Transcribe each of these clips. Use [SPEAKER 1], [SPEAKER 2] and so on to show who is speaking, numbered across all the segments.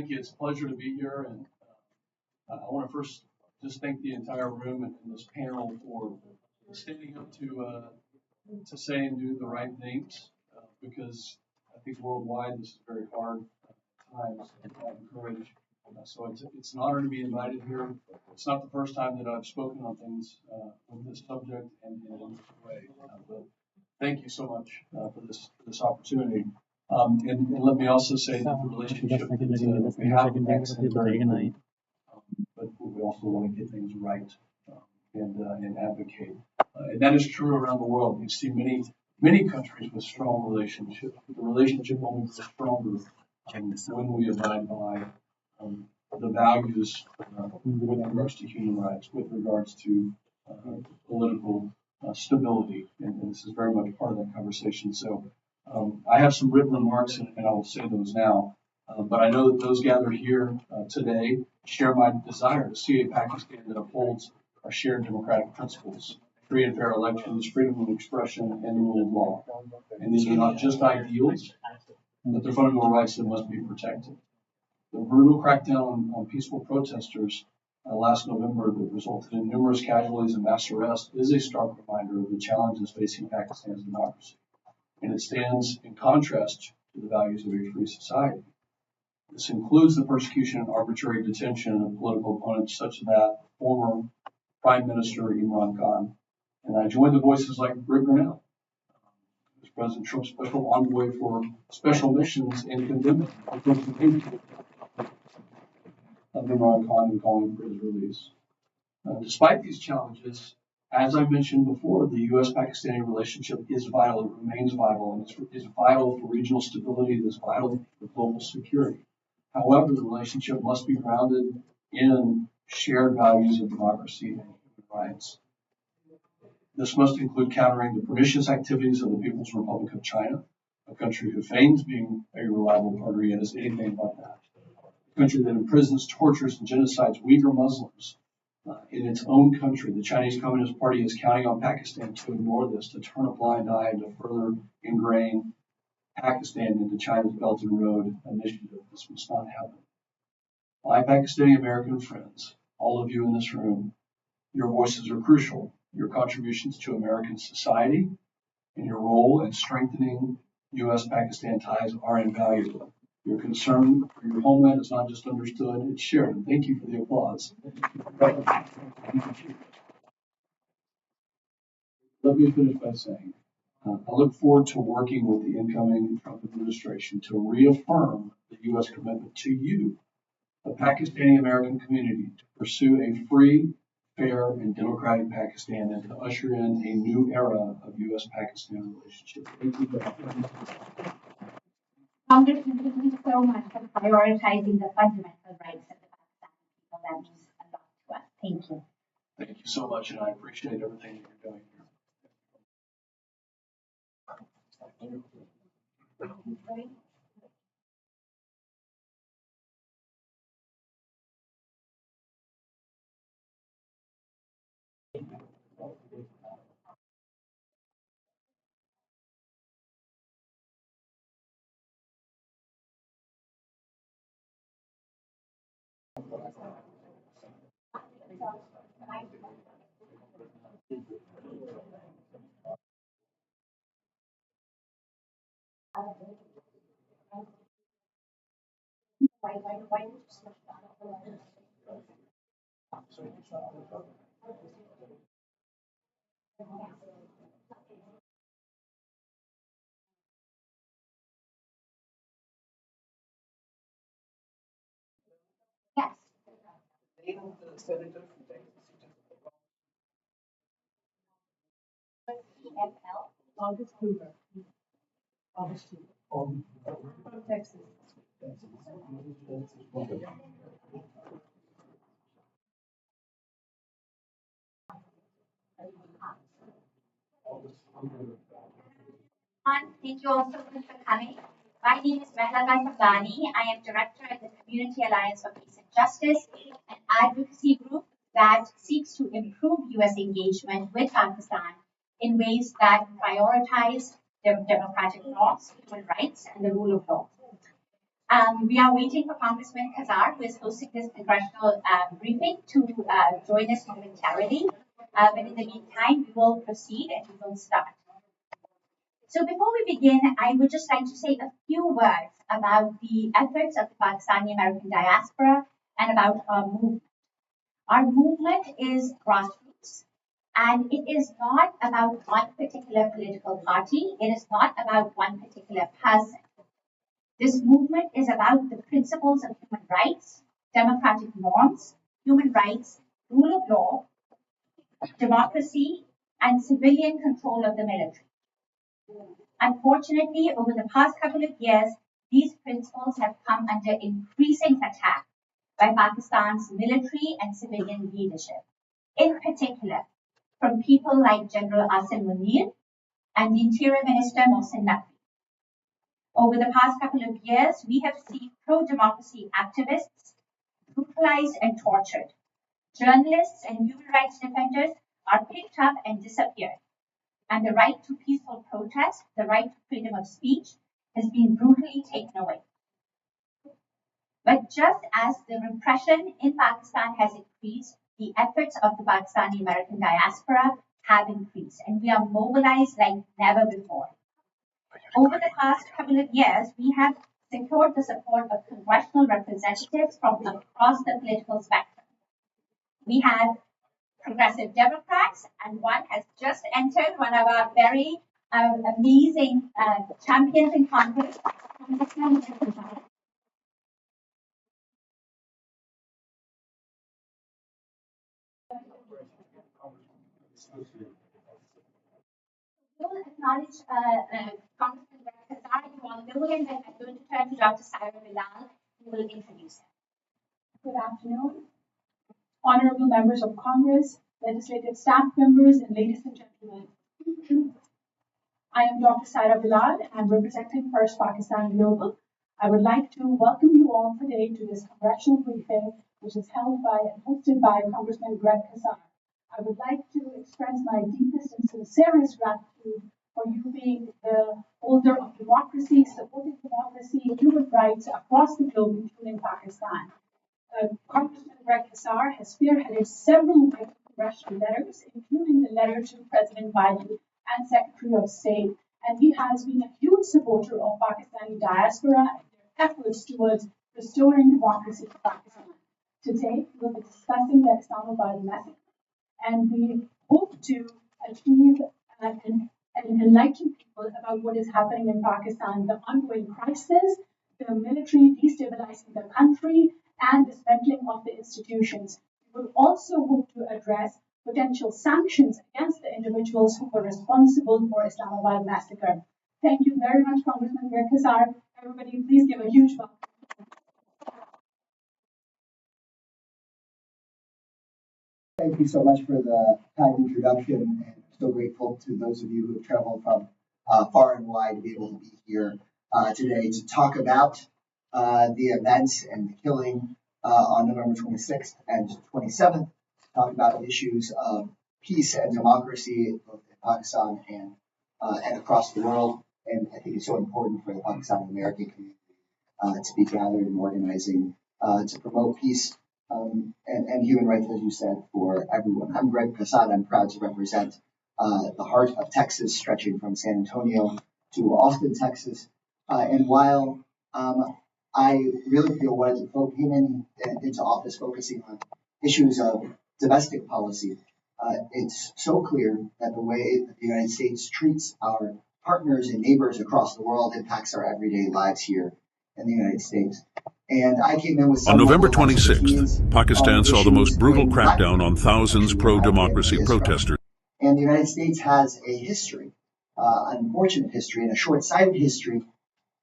[SPEAKER 1] Thank you. It's a pleasure to be here, and I want to first just thank the entire room and this panel for standing up to say and do the right things, because I think worldwide this is very hard times and I encourage. So it's an honor to be invited here. It's not the first time that I've spoken on things with this subject and in this way, but thank you so much for this opportunity. And let me also say that the relationship that we have with Pakistan is very good, but we also want to get things right and advocate. And that is true around the world. You see many countries with strong relationships. The relationship only gets stronger when we abide by the values with regards to human rights, with regards to political stability, and this is very much part of that conversation. So I have some written remarks, and I will say those now. But I know that those gathered here today share my desire to see a Pakistan that upholds our shared democratic principles: free and fair elections, freedom of expression, and the rule of law. And these are not just ideals, but they're fundamental rights that must be protected. The brutal crackdown on peaceful protesters last November that resulted in numerous casualties and mass arrests is a stark reminder of the challenges facing Pakistan's democracy, and it stands in contrast to the values of a free society. This includes the persecution and arbitrary detention of political opponents such as that former Prime Minister Imran Khan. And I join the voices like Britt Grinnell, who's President Trump's special envoy for special missions, in condemning of Imran Khan and calling for his release. Despite these challenges, as I mentioned before, the U.S.-Pakistani relationship is vital. It remains vital, and it's vital for regional stability. It is vital for global security. However, the relationship must be grounded in shared values of democracy and human rights. This must include countering the pernicious activities of the People's Republic of China, a country who feigns being a reliable partner yet is anything but that. A country that imprisons, tortures, and genocides Uyghur Muslims in its own country. The Chinese Communist Party is counting on Pakistan to ignore this, to turn a blind eye, and to further ingrain Pakistan into China's Belt and Road initiative. This must not happen. My Pakistani American friends, all of you in this room, your voices are crucial. Your contributions to American society and your role in strengthening U.S.-Pakistan ties are invaluable. Your concern for your homeland is not just understood, it's shared. And thank you for the applause. Let me finish by saying, I look forward to working with the incoming Trump administration to reaffirm the U.S. commitment to you, the Pakistani American community, to pursue a free, fair, and democratic Pakistan and to usher in a new era of U.S.-Pakistan relationship. Thank you.
[SPEAKER 2] Congress, thank you so much for prioritizing the fundamental rights of the Pakistani people. That means a lot to us. Thank you.
[SPEAKER 1] Thank you so much, and I appreciate everything that you're doing here.
[SPEAKER 2] Yes.
[SPEAKER 3] August Hoover. August Hoover. From Texas.
[SPEAKER 2] Thank you all so much for coming. My name is Mehlaga Sabani. I am director at the Community Alliance for Peace and Justice, an advocacy group that seeks to improve U.S. engagement with Pakistan in ways that prioritize democratic norms, human rights, and the rule of law. We are waiting for Congressman Khazar, who is hosting this congressional briefing, to join us momentarily. But in the meantime, we will proceed and we will start. So before we begin, I would just like to say a few words about the efforts of the Pakistani American diaspora and about our movement. Our movement is grassroots, and it is not about one particular political party. It is not about one particular person. This movement is about the principles of human rights, democratic norms, human rights, rule of law, democracy, and civilian control of the military. Unfortunately, over the past couple of years, these principles have come under increasing attack by Pakistan's military and civilian leadership, in particular from people like General Asim Munir and the Interior Minister Mohsin Naqvi. Over the past couple of years, we have seen pro-democracy activists brutalized and tortured. Journalists and human rights defenders are picked up and disappeared. And the right to peaceful protest, the right to freedom of speech, has been brutally taken away. But just as the repression in Pakistan has increased, the efforts of the Pakistani American diaspora have increased, and we are mobilized like never before. Over the past couple of years, we have secured the support of congressional representatives from across the political spectrum. We have progressive Democrats, and one has just entered, one of our very amazing champions in Congress. We'll acknowledge Congressman Khazar. You all know him, and I'm going to turn to Dr. Sarah Bilal, who will introduce him.
[SPEAKER 3] Good afternoon, honorable members of Congress, legislative staff members, and ladies and gentlemen. I am Dr. Sarah Bilal, and I'm representing First Pakistan Global. I would like to welcome you all today to this congressional briefing, which is held by and hosted by Congressman Greg Khazar. I would like to express my deepest and sincerest gratitude for you being the holder of democracy, supporting democracy, human rights across the globe, including Pakistan. Congressman Greg Khazar has spearheaded several congressional letters, including the letter to President Biden and Secretary of State, and he has been a huge supporter of Pakistani diaspora and their efforts towards restoring democracy to Pakistan. Today, we will be discussing the Islamabad massacre, and we hope to achieve and enlighten people about what is happening in Pakistan, the ongoing crisis, the military destabilizing the country, and dismantling of the institutions. We will also hope to address potential sanctions against the individuals who were responsible for Islamabad massacre. Thank you very much, Congressman Greg Khazar. Everybody, please give a huge welcome.
[SPEAKER 4] Thank you so much for the kind introduction, and I'm so grateful to those of you who have traveled from far and wide to be able to be here today to talk about the events and the killing on November 26th and 27th, talk about issues of peace and democracy both in Pakistan and across the world. And I think it's so important for the Pakistani American community to be gathered and organizing to promote peace and human rights, as you said, for everyone. I'm Greg Khazar. I'm proud to represent the heart of Texas, stretching from San Antonio to Austin, Texas. And while I really feel when I came into office focusing on issues of domestic policy, it's so clear that the way that the United States treats our partners and neighbors across the world impacts our everyday lives here in the United States. And I came in with
[SPEAKER 5] on November 26th, Pakistan saw the most brutal crackdown on thousands pro-democracy protesters.
[SPEAKER 4] And the United States has a history, an unfortunate history, and a short-sighted history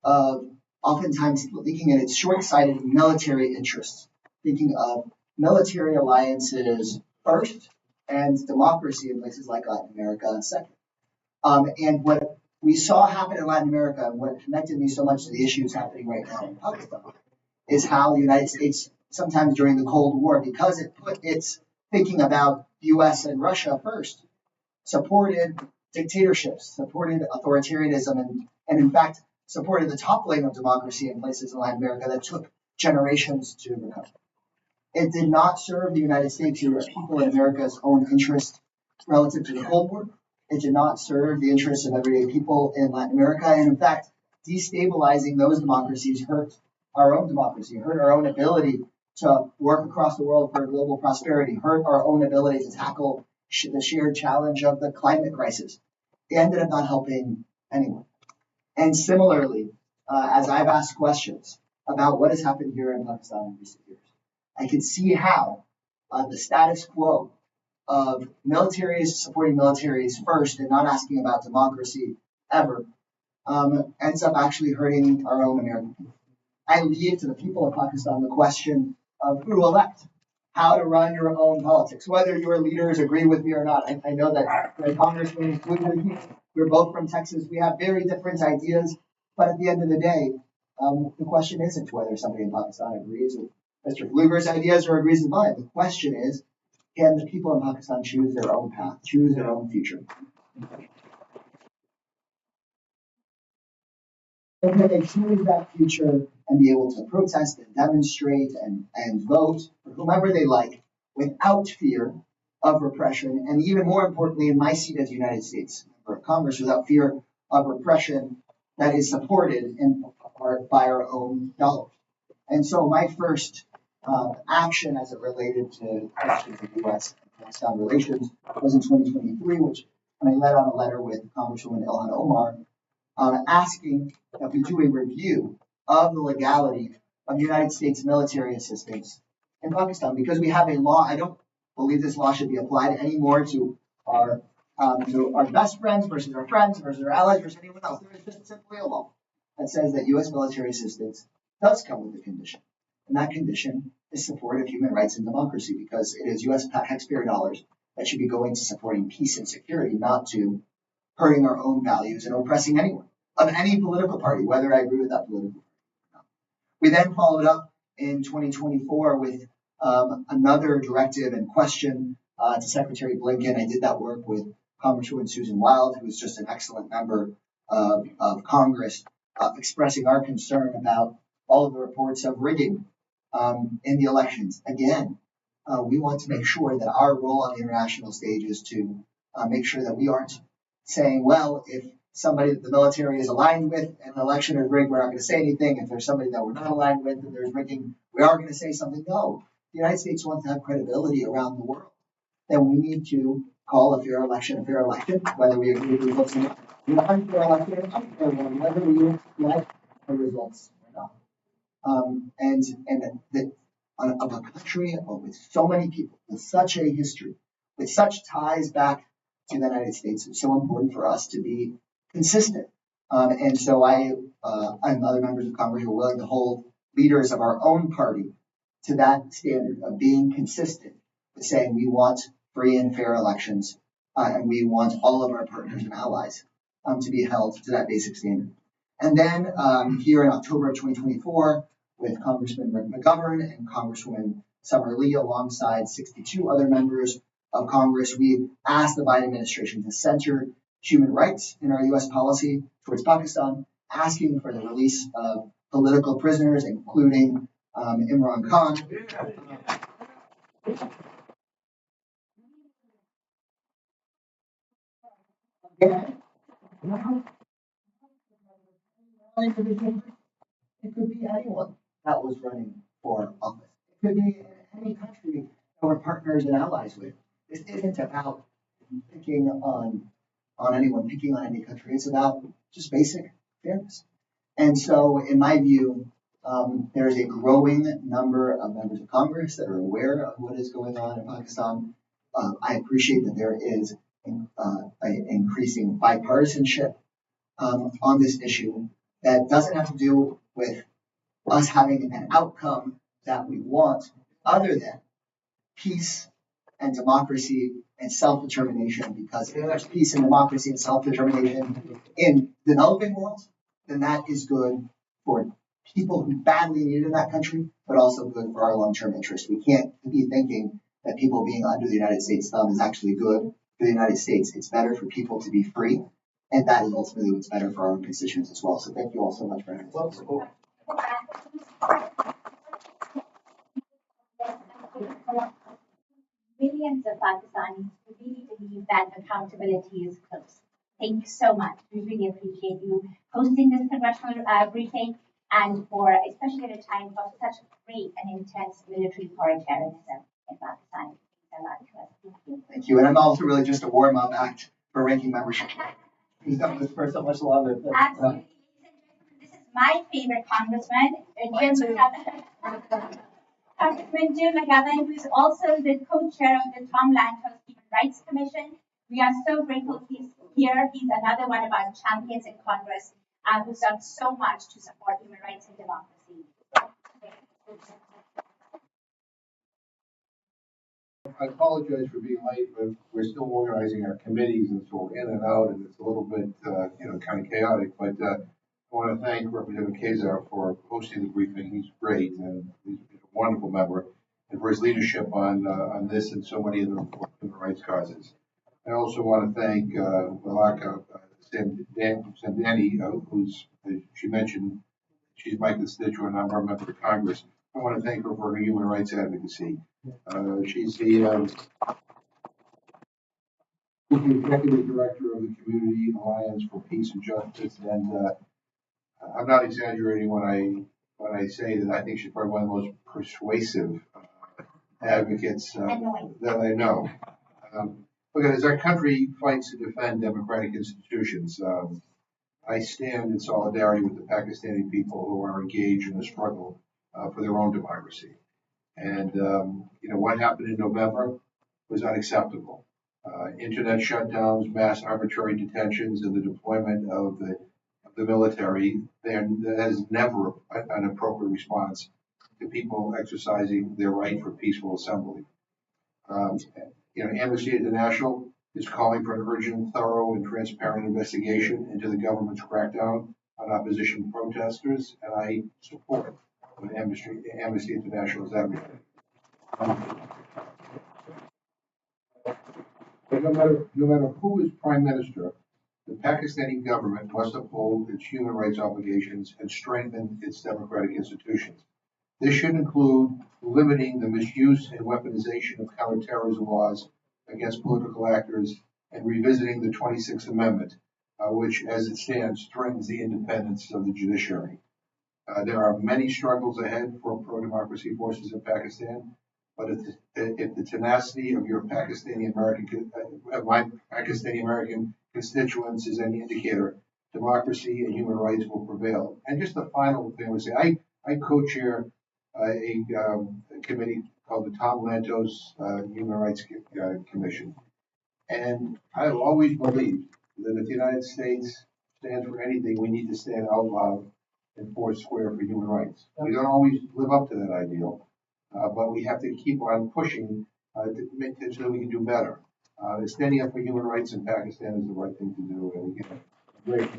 [SPEAKER 4] of oftentimes thinking at its short-sighted military interests, thinking of military alliances first and democracy in places like Latin America second. And what we saw happen in Latin America, and what connected me so much to the issues happening right now in Pakistan, is how the United States, sometimes during the Cold War, because it put its thinking about the U.S. and Russia first, supported dictatorships, supported authoritarianism, and in fact supported the toppling of democracy in places in Latin America that took generations to recover. It did not serve the United States or people in America's own interest relative to the Cold War. It did not serve the interests of everyday people in Latin America. And in fact, destabilizing those democracies hurt our own democracy, hurt our own ability to work across the world for global prosperity, hurt our own ability to tackle the shared challenge of the climate crisis. It ended up not helping anyone. And similarly, as I've asked questions about what has happened here in Pakistan in recent years, I can see how the status quo of militaries supporting militaries first and not asking about democracy ever ends up actually hurting our own American people. I leave to the people of Pakistan the question of who to elect, how to run your own politics, whether your leaders agree with me or not. I know that Congressman included, we're both from Texas. We have very different ideas, but at the end of the day, the question isn't whether somebody in Pakistan agrees with Mr. Pfluger's ideas or agrees with mine. The question is, can the people in Pakistan choose their own path, choose their own future? And can they choose that future and be able to protest and demonstrate and vote for whomever they like without fear of repression, and even more importantly, in my seat as United States member of Congress, without fear of repression that is supported in part by our own dollars. And so my first action as it related to questions of U.S. and Pakistan relations was in 2023, when I led on a letter with Congresswoman Ilhan Omar asking that we do a review of the legality of United States military assistance in Pakistan, because we have a law. I don't believe this law should be applied anymore to our best friends versus our allies versus anyone else. There is just simply a law that says that U.S. military assistance does come with a condition, and that condition is support of human rights and democracy, because it is U.S. taxpayer dollars that should be going to supporting peace and security, not to hurting our own values and oppressing anyone of any political party, whether I agree with that political party or not. We then followed up in 2024 with another directive and question to Secretary Blinken. I did that work with Congresswoman Susan Wild, who is just an excellent member of Congress, expressing our concern about all of the reports of rigging in the elections. Again, we want to make sure that our role on the international stage is to make sure that we aren't saying, well, if somebody that the military is aligned with and an election is rigged, we're not going to say anything. If there's somebody that we're not aligned with and there's rigging, we are going to say something. No, the United States wants to have credibility around the world. Then we need to call a fair election, whether we agree with the results or not. An unfair election, an unfair one, whether we like the results or not. Of a country with so many people, with such a history, with such ties back to the United States, it's so important for us to be consistent. And so I and other members of Congress are willing to hold leaders of our own party to that standard of being consistent, with saying we want free and fair elections, and we want all of our partners and allies to be held to that basic standard. And then here in October of 2024, with Congressman Rick McGovern and Congresswoman Summer Lee, alongside 62 other members of Congress, we asked the Biden administration to center human rights in our U.S. policy towards Pakistan, asking for the release of political prisoners, including Imran Khan. It could be anyone that was running for office. It could be in any country that we're partners and allies with. This isn't about picking on anyone, picking on any country. It's about just basic fairness. And so, in my view, there is a growing number of members of Congress that are aware of what is going on in Pakistan. I appreciate that there is an increasing bipartisanship on this issue that doesn't have to do with us having an outcome that we want, other than peace and democracy and self-determination. Because if there's peace and democracy and self-determination in the developing world, then that is good for people who badly need it in that country, but also good for our long-term interest. We can't be thinking that people being under the United States thumb is actually good for the United States. It's better for people to be free And that is ultimately what's better for our own constituents as well. So thank you all so much for having us.
[SPEAKER 2] Millions of Pakistanis who really believe that accountability is close. Thank you so much. We really appreciate you hosting this congressional briefing and for, especially at a time of such great and intense military authoritarianism in Pakistan. Thank you.
[SPEAKER 4] Thank you. And I'm also really just a warm-up act for ranking membership. He's done this for so much longer.
[SPEAKER 2] Absolutely. This is my favorite congressman, Congressman Jim McGovern, who is also the co-chair of the Tom Lantos Human Rights Commission. We are so grateful he's here. He's another one of our champions in Congress who's done so much to support human rights and democracy.
[SPEAKER 6] I apologize for being late, but we're still organizing our committees and so we're in and out, and it's a little bit, kind of chaotic. But I want to thank Representative Kazar for hosting the briefing. He's great and he's a wonderful member, and for his leadership on this and so many other important human rights causes. I also want to thank Malaka Samdani, who's, as she mentioned, she's my constituent. I'm a member of Congress. I want to thank her for her human rights advocacy. She's the executive director of the Community Alliance for Peace and Justice, and I'm not exaggerating when I say that I think she's probably one of the most persuasive advocates that I know. Look, as our country fights to defend democratic institutions, I stand in solidarity with the Pakistani people who are engaged in the struggle for their own democracy. And what happened in November was unacceptable. Internet shutdowns, mass arbitrary detentions, and the deployment of the military. That is never an appropriate response to people exercising their right for peaceful assembly. Amnesty International is calling for an urgent, thorough, and transparent investigation into the government's crackdown on opposition protesters, and I support what Amnesty International is advocating. But no matter who is prime minister, the Pakistani government must uphold its human rights obligations and strengthen its democratic institutions. This should include limiting the misuse and weaponization of counterterrorism laws against political actors and revisiting the 26th Amendment, which, as it stands, threatens the independence of the judiciary. There are many struggles ahead for pro-democracy forces in Pakistan, but if the tenacity of your Pakistani American constituents is any indicator, democracy and human rights will prevail. And just the final thing I would say, I co-chair a committee called the Tom Lantos Human Rights Commission. And I've always believed that if the United States stands for anything, we need to stand out loud and four square for human rights. We don't always live up to that ideal, but we have to keep on pushing to make it so that we can do better. Standing up for human rights in Pakistan is the right thing to do. And again, great.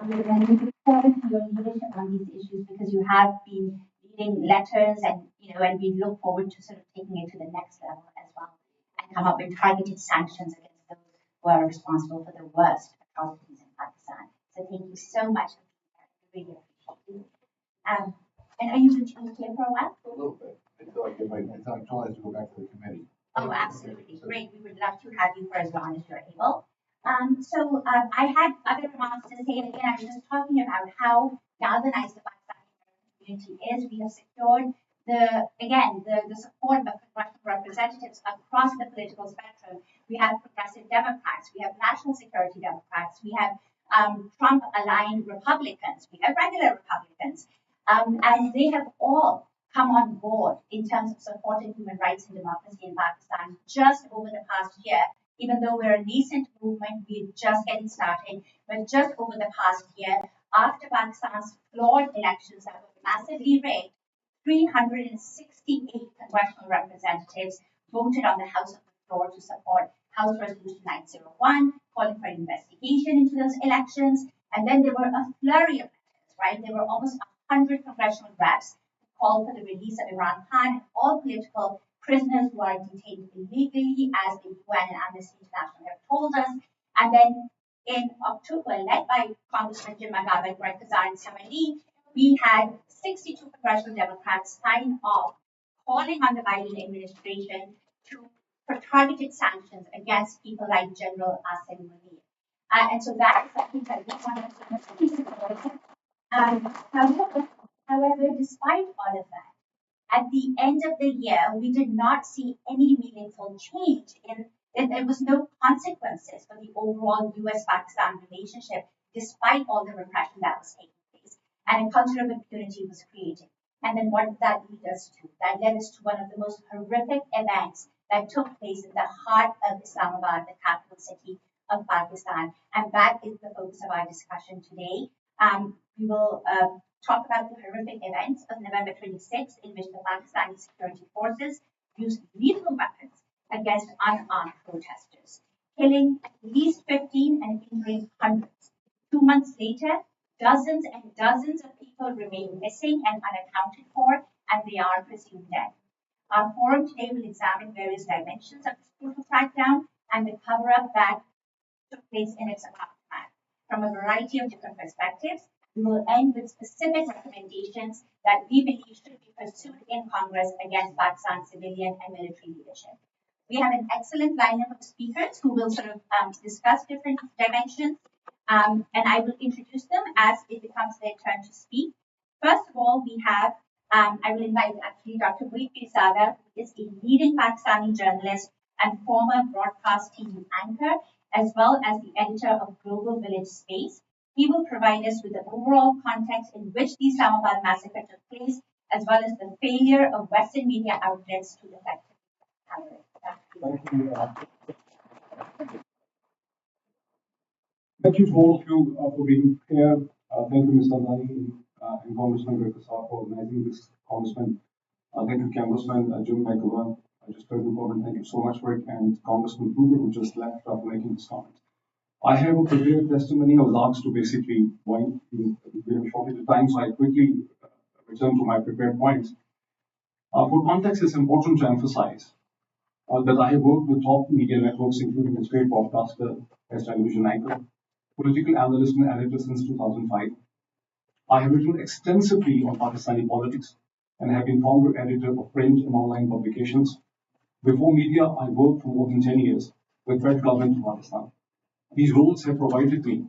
[SPEAKER 2] We look forward to your leadership on these issues because you have been leading letters and we look forward to sort of taking it to the next level as well and come up with targeted sanctions against those who are responsible for the worst atrocities in Pakistan. So thank you so much for being here. We really appreciate you. And are you going to be here for a while?
[SPEAKER 6] A little bit. Until I have to go back to the committee.
[SPEAKER 2] Oh, absolutely. Great. We would love to have you for as long as you're able. I had other remarks to say, and again, I was just talking about how galvanized the Pakistani community is. We have secured the support of congressional representatives across the political spectrum. We have progressive Democrats, we have national security Democrats, we have Trump-aligned Republicans, we have regular Republicans, and they have all come on board in terms of supporting human rights and democracy in Pakistan just over the past year. Even though we're a nascent movement, we're just getting started, but just over the past year, after Pakistan's flawed elections that were massively rigged, 368 congressional representatives voted on the House of the Floor to support House Resolution 901, calling for an investigation into those elections. And then there were a flurry of letters, right? There were almost 100 congressional reps who called for the release of Imran Khan and all political prisoners who are detained illegally, as the UN and Amnesty International have told us. And then in October, led by Congressman Jim McGovern, Greg Kazar, and Samali, we had 62 congressional Democrats sign off calling on the Biden administration for targeted sanctions against people like General Asim Munir. And so that is something that we want to support. However, despite all of that, at the end of the year, we did not see any meaningful change there was no consequences for the overall US-Pakistan relationship, despite all the repression that was taking place. And a culture of impunity was created. And then what did that lead us to? That led us to one of the most horrific events that took place in the heart of Islamabad, the capital city of Pakistan. And that is the focus of our discussion today. We will talk about the horrific events of November 26th, in which the Pakistani security forces used lethal weapons against unarmed protesters, killing at least 15 and injuring hundreds. 2 months later, dozens and dozens of people remain missing and unaccounted for, and they are presumed dead. Our forum today will examine various dimensions of this brutal crackdown and the cover-up that took place in its aftermath. From a variety of different perspectives, we will end with specific recommendations that we believe should be pursued in Congress against Pakistan's civilian and military leadership. We have an excellent lineup of speakers who will sort of discuss different dimensions, and I will introduce them as it becomes their turn to speak. First of all, we have, I will invite actually Dr. Mohit Pirsaga, who is a leading Pakistani journalist and former broadcast TV anchor, as well as the editor of Global Village Space. He will provide us with the overall context in which the Islamabad massacre took place, as well as the failure of Western media outlets to effectively cover it.
[SPEAKER 7] Thank you to all of you for being here. Thank you, Mr. Adani and Congressman Greg Kazar for organizing this. Congressman, thank you, Congressman Jim McGovern. I just heard you comment. Thank you so much for it. And Congressman Hoover, who just left after making this comment. I have a prepared testimony. I was asked to basically wind. We have a shortage of time, so I quickly return to my prepared points. For context, it's important to emphasize that I have worked with top media networks, including a great broadcaster as television anchor, political analyst and editor since 2005. I have written extensively on Pakistani politics and have been founder editor of print and online publications. Before media, I worked for more than 10 years with Federal Government of Pakistan. These roles have provided me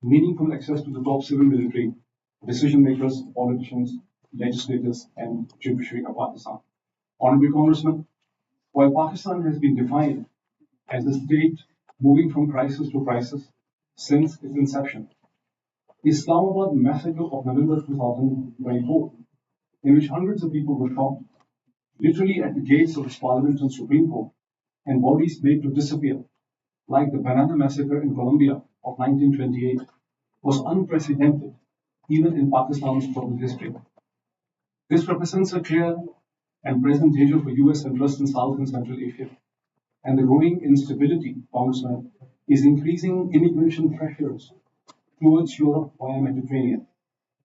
[SPEAKER 7] meaningful access to the top civil military, decision makers, politicians, legislators, and judiciary of Pakistan. Honorable Congressman, while Pakistan has been defined as a state moving from crisis to crisis since its inception, the Islamabad massacre of November 2024, in which hundreds of people were shot, literally at the gates of its Parliament and Supreme Court, and bodies made to disappear, like the Banana Massacre in Colombia of 1928, was unprecedented even in Pakistan's troubled history. This represents a clear and present danger for US interests in South and Central Asia, and the growing instability, Congressman, is increasing immigration pressures towards Europe via Mediterranean.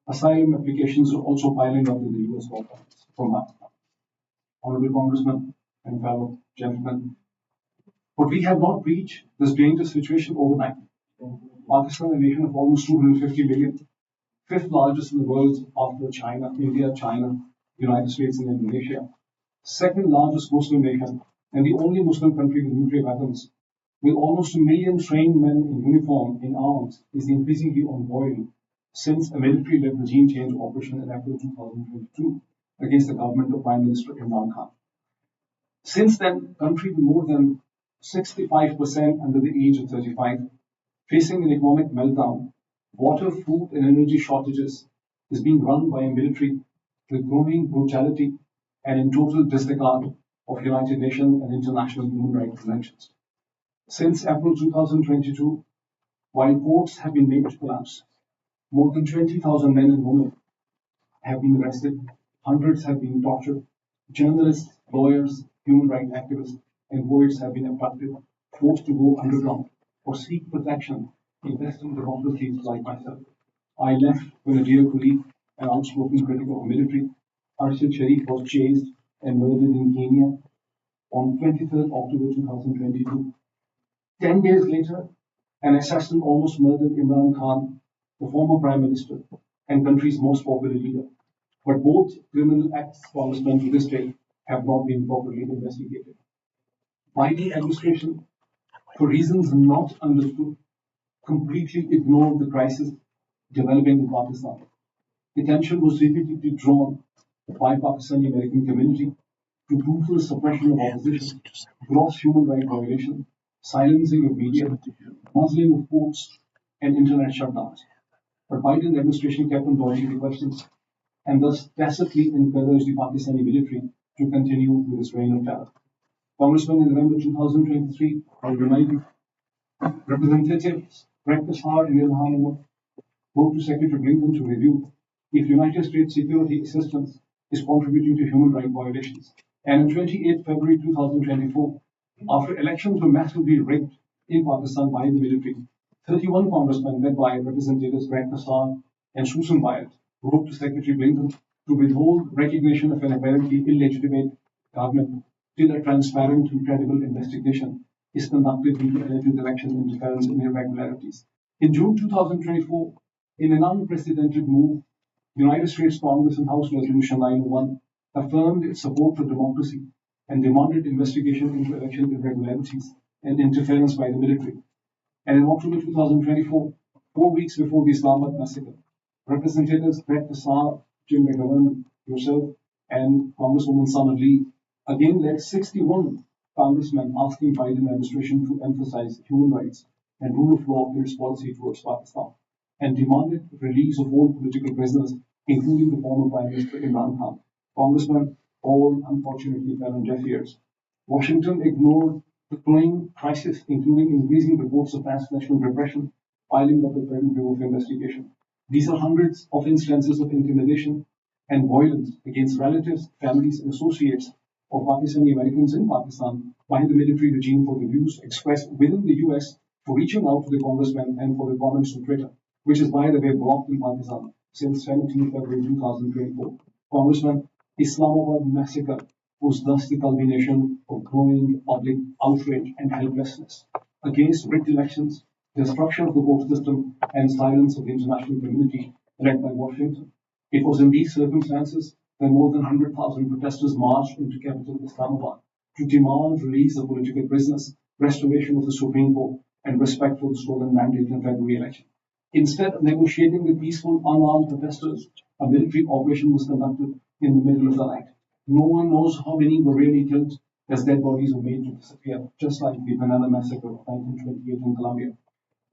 [SPEAKER 7] Asylum applications are also piling up in the US Gulf from Pakistan. Honorable Congressman and fellow gentlemen, but we have not reached this dangerous situation overnight. Pakistan, a nation of almost 250 million, fifth largest in the world after China, India, China, United States, and Indonesia, second largest Muslim nation, and the only Muslim country with nuclear weapons, with almost 1 million trained men in uniform in arms, is increasingly on boil since a military-led regime change operation in April 2022 against the government of Prime Minister Imran Khan. Since then, country with more than 65% under the age of 35, facing an economic meltdown, water, food, and energy shortages, is being run by a military with growing brutality and in total disregard of United Nations and international human rights conventions. Since April 2022, while ports have been made to collapse, more than 20,000 men and women have been arrested, hundreds have been tortured, journalists, lawyers, human rights activists, and poets have been abducted, forced to go underground or seek protection in Western democracies like myself. I left when a dear colleague and outspoken critic of military, Arshid Sharif, was chased and murdered in Kenya, on 23rd October 2022. 10 days later, an assassin almost murdered Imran Khan, the former Prime Minister and country's most popular leader. But both criminal acts, Congressman, to this day have not been properly investigated. Biden administration, for reasons not understood, completely ignored the crisis developing in Pakistan. Attention was repeatedly drawn by Pakistani American community to brutal suppression of opposition, gross human rights violation, silencing of media, muzzling of courts, and internet shutdowns. But Biden administration kept on dodging the questions and thus tacitly encouraged the Pakistani military to continue with its reign of terror. Congressman, in November 2023, while reminding Representatives Rektasar and Ilhan Omar wrote to Secretary Blinken to review if United States security assistance is contributing to human rights violations. And on 28 February 2024, after elections were massively rigged in Pakistan by the military, 31 congressmen led by Representatives Rektasar and Susan Wyatt wrote to Secretary Blinken to withhold recognition of an apparently illegitimate government till a transparent and credible investigation is conducted into alleged election interference and irregularities. In June 2024, in an unprecedented move, United States Congress and House Resolution 901 affirmed its support for democracy and demanded investigation into election irregularities and interference by the military. And in October 2024, 4 weeks before the Islamabad massacre, Representatives Brett Tassar, Jim McGovern, yourself, and Congresswoman Sana Lee again led 61 congressmen asking Biden administration to emphasize human rights and rule of law in its policy towards Pakistan, and demanded release of all political prisoners, including the former Prime Minister Imran Khan. Congressmen, all unfortunately fell on deaf ears. Washington ignored the growing crisis, including increasing reports of transnational repression, piling up the Federal Bureau of Investigation. These are hundreds of instances of intimidation and violence against relatives, families, and associates of Pakistani Americans in Pakistan by the military regime for the views expressed within the US, for reaching out to the congressmen, and for the comments on Twitter, which is, by the way, blocked in Pakistan since 17 February 2024. Congressman, Islamabad massacre was thus the culmination of growing public outrage and helplessness against rigged elections, destruction of the court system, and silence of the international community led by Washington. It was in these circumstances that more than 100,000 protesters marched into capital Islamabad to demand release of political prisoners, restoration of the Supreme Court, and respect for the stolen mandate in February election. Instead of negotiating with peaceful, unarmed protesters, a military operation was conducted in the middle of the night. No one knows how many were really killed, as dead bodies were made to disappear, just like the Banana Massacre of 1928 in Colombia.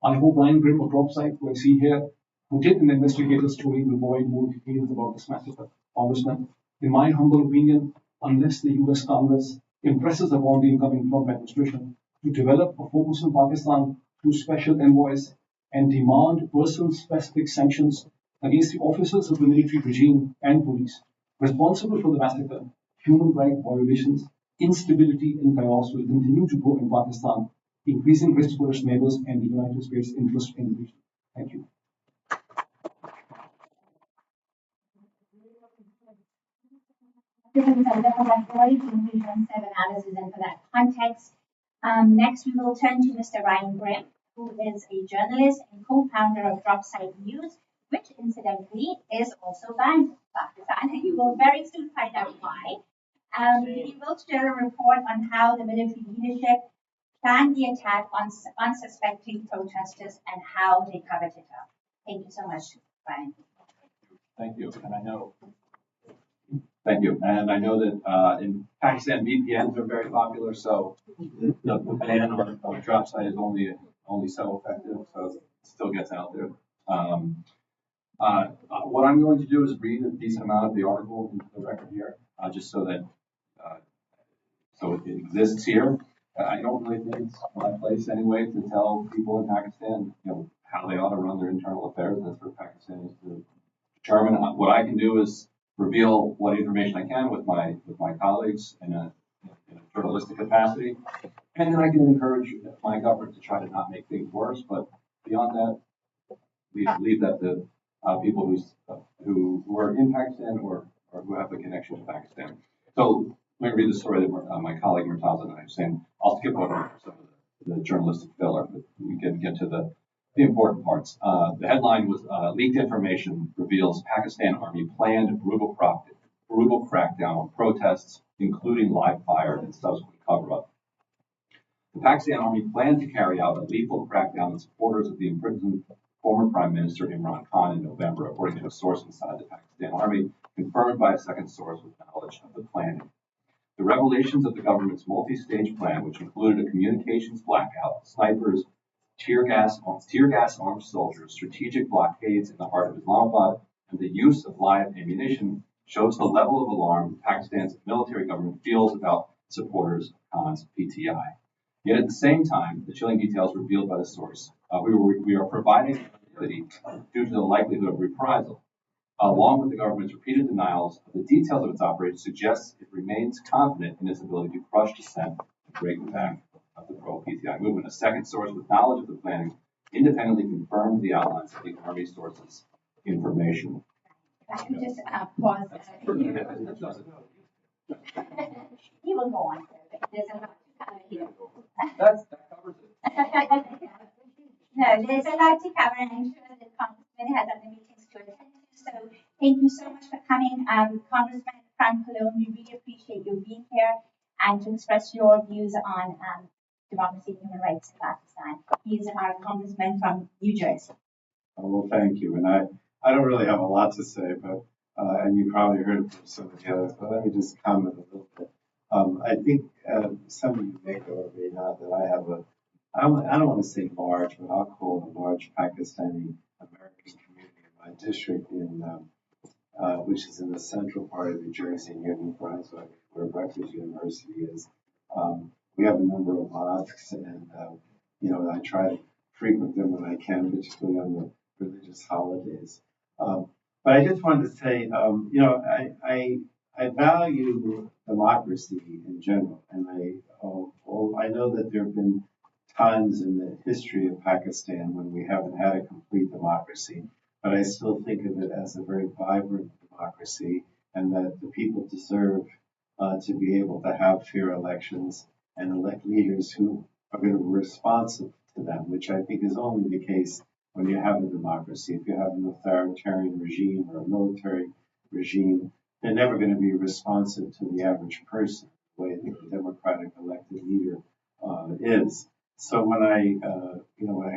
[SPEAKER 7] I hope Ryan Grimm of Dropsite, who I see here, who did an investigative story, will provide more details about this massacre. Congressman, in my humble opinion, unless the US Congress impresses upon the incoming Trump administration to develop a focus on Pakistan through special envoys and demand person-specific sanctions against the officers of the military regime and police responsible for the massacre, human rights violations, instability and chaos will continue to grow in Pakistan, increasing risk for its neighbors and the United States' interest in the region. Thank you.
[SPEAKER 2] Analysis and for that context. Next, we will turn to Mr. Ryan Grimm, who is a journalist and co-founder of Dropsite News, which incidentally is also banned in Pakistan, and you will very soon find out why. He will share a report on how the military leadership planned the attack on unsuspecting protesters and how they covered it up. Thank you so much, Ryan.
[SPEAKER 8] Thank you. And I know that in Pakistan, VPNs are very popular, so the ban on Dropsite is only so effective, so it still gets out there. What I'm going to do is read a decent amount of the article into the record here, just so that so it exists here. I don't really think it's my place anyway to tell people in Pakistan, how they ought to run their internal affairs. That's for Pakistanis to determine. What I can do is reveal what information I can with my colleagues in a journalistic capacity, and then I can encourage my government to try to not make things worse. But beyond that, we believe that the people who are in Pakistan or who have a connection to Pakistan. So Let me read the story that my colleague Murtaza and I are saying. I'll skip over some of the journalistic filler, but we can get to the important parts. The headline was leaked information reveals Pakistan Army planned brutal crackdown on protests, including live fire and subsequent cover-up. The Pakistan Army planned to carry out a lethal crackdown on supporters of the imprisoned former Prime Minister Imran Khan in November, according to a source inside the Pakistan Army, confirmed by a second source with knowledge of the planning. The revelations of the government's multi-stage plan, which included a communications blackout, snipers, tear gas armed soldiers, strategic blockades in the heart of Islamabad, and the use of live ammunition, shows the level of alarm Pakistan's military government feels about supporters of Khan's PTI. Yet at the same time, the chilling details revealed by the source, we are providing activity due to the likelihood of reprisal. Along with the government's repeated denials of the details of its operation, suggests it remains confident in its ability to crush dissent and break the back of the pro-PTI movement. A second source with knowledge of the planning independently confirmed the outlines of the Army source's information.
[SPEAKER 2] If I can just pause he will go on, sir. There's a lot to cover here.
[SPEAKER 8] That covers it.
[SPEAKER 2] No, there's a lot to cover, and I'm sure the Congressman has other meetings to attend to. So thank you so much for coming. Congressman Frank Cologne, we really appreciate you being here and to express your views on democracy and human rights in Pakistan. He's our congressman from New Jersey.
[SPEAKER 9] Oh, well, thank you. And I don't really have a lot to say, but and you probably heard it from some of the others, but let me just comment a little bit. I think some of you may know or may not that I have I don't want to say large, but I'll call it a large Pakistani American community in my district, which is in the central part of New Jersey, near New Brunswick, where Rutgers University is. We have a number of mosques, and I try to frequent them when I can, particularly on the religious holidays. But I just wanted to say, I value democracy in general, and I know that there have been times in the history of Pakistan when we haven't had a complete democracy, but I still think of it as a very vibrant democracy, and that the people deserve to be able to have fair elections and elect leaders who are going to be responsive to them, which I think is only the case when you have a democracy. If you have an authoritarian regime or a military regime, they're never going to be responsive to the average person the way the democratic elected leader is. So when I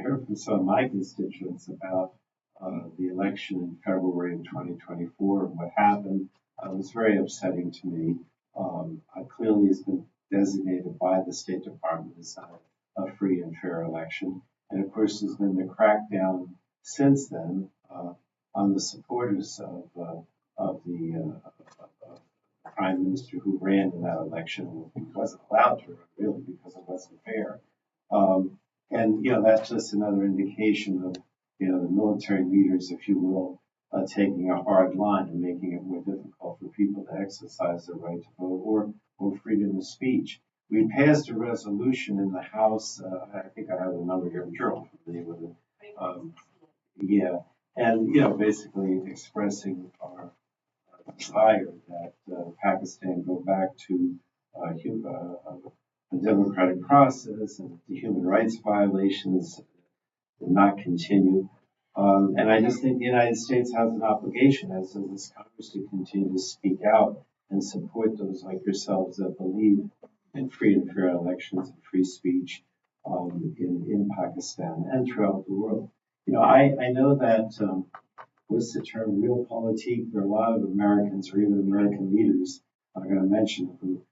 [SPEAKER 9] heard from some of my constituents about the election in February of 2024 and what happened, it was very upsetting to me. Clearly, it's been designated by the State Department as a free and fair election. And of course, there's been the crackdown since then on the supporters of the Prime Minister who ran in that election. He wasn't allowed to run, really, because it wasn't fair. That's just another indication of, the military leaders, if you will, taking a hard line and making it more difficult for people to exercise their right to vote or freedom of speech. We passed a resolution in the House. I think I have the number here. I'm sure I'm familiar with it. Basically expressing our desire that Pakistan go back to a democratic process and the human rights violations not continue. And I just think the United States has an obligation, as does this Congress, to continue to speak out and support those like yourselves that believe in free and fair elections and free speech in Pakistan and throughout the world. I know that what's the term, realpolitik? There are a lot of Americans or even American leaders I'm going to mention who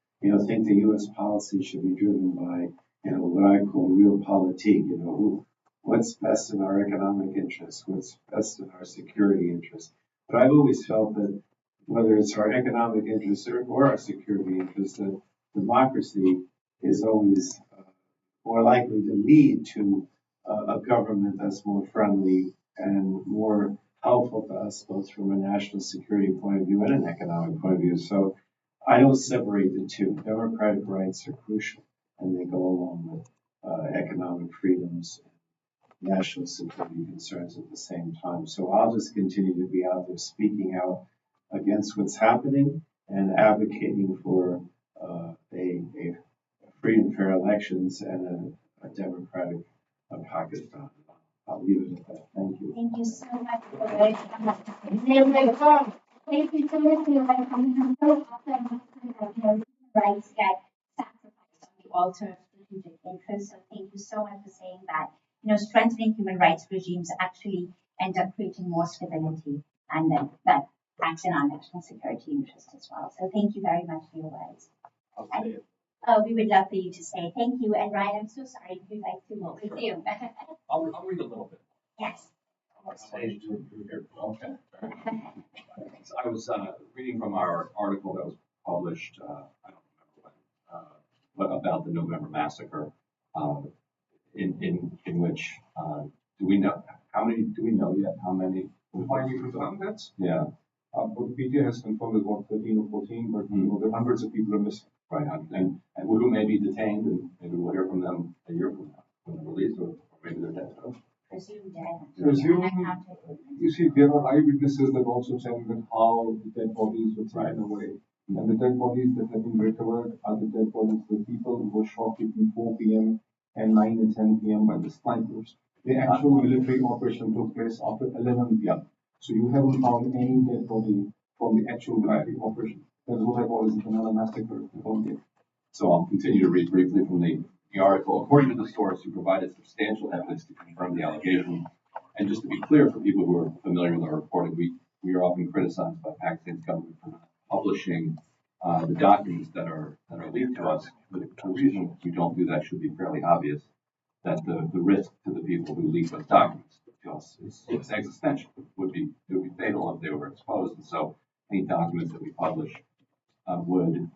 [SPEAKER 9] think the U.S. policy should be driven by what I call realpolitik. What's best in our economic interests, what's best in our security interests. But I've always felt that whether it's our economic interests or our security interests, that democracy is always more likely to lead to a government that's more friendly and more helpful to us, both from a national security point of view and an economic point of view. So I don't separate the two. Democratic rights are crucial, and they go along with economic freedoms and national security concerns at the same time. So I'll just continue to be out there speaking out against what's happening and advocating for a free and fair elections and a democratic Pakistan. I'll leave it at that. Thank you.
[SPEAKER 2] Thank you so much for that. Thank you so much for your coming. So often, human rights get sacrificed on the altar of strategic interests. So thank you so much for saying that. Strengthening human rights regimes actually end up creating more stability, and then that acts in our national security interest as well. So thank you very much for your words. We would love for you to say thank you. And Ryan, I'm so sorry if you'd like to resume.
[SPEAKER 8] I'll read a little bit.
[SPEAKER 2] Yes.
[SPEAKER 8] Okay. So I was reading from our article that was published, I don't remember when, but about the November massacre, in which do we know yet how many?
[SPEAKER 7] Finally confirmed that.
[SPEAKER 8] Yeah.
[SPEAKER 7] What the PTA has confirmed is about 13 or 14, but there are hundreds of people are missing.
[SPEAKER 8] Right, and who may be detained, and maybe we'll hear from them a year from now when they're released, or maybe they're dead.
[SPEAKER 2] Presumed dead.
[SPEAKER 7] Presumed, you see, there are eyewitnesses that also tell that how the dead bodies were taken away. And the dead bodies that have been recovered are the dead bodies of people who were shot between 4 p.m. and 9 and 10 p.m. by the snipers. The actual military operation took place after 11 p.m. So you haven't found any dead body from the actual military operation. That's what I call is another massacre.
[SPEAKER 8] So I'll continue to read briefly from the article. According to the source, who provided substantial evidence to confirm the allegation, and just to be clear for people who are familiar with our reporting, we are often criticized by Pakistan's government for not publishing the documents that are leaked to us. The reason we don't do that should be fairly obvious, that the risk to the people who leak those documents to us is existential. It would be fatal if they were exposed. And so any documents that we publish would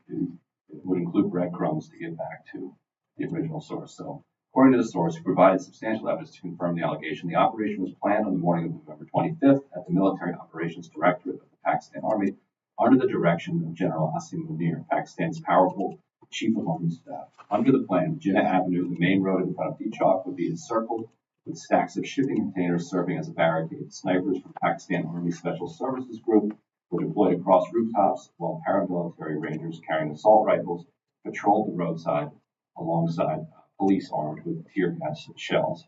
[SPEAKER 8] include breadcrumbs to get back to the original source. So, according to the source, who provided substantial evidence to confirm the allegation, the operation was planned on the morning of November 25th at the Military Operations Directorate of the Pakistan Army under the direction of General Asim Munir, Pakistan's powerful Chief of Army Staff. Under the plan, Jinnah Avenue, the main road in front of T-Chalk, would be encircled with stacks of shipping containers serving as a barricade. Snipers from Pakistan Army Special Services Group were deployed across rooftops, while paramilitary rangers carrying assault rifles patrolled the roadside alongside police armed with tear gas shells.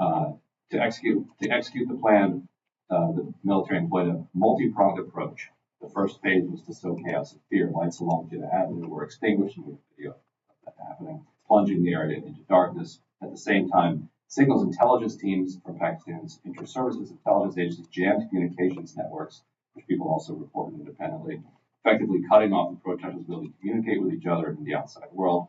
[SPEAKER 8] To execute the plan, the military employed a multi-pronged approach. The first phase was to sow chaos and fear. Lights along Jinnah Avenue were extinguished in the video of that happening, plunging the area into darkness. At the same time, signals intelligence teams from Pakistan's inter-services intelligence agencies jammed communications networks, which people also reported independently, effectively cutting off the protesters' ability to communicate with each other in the outside world.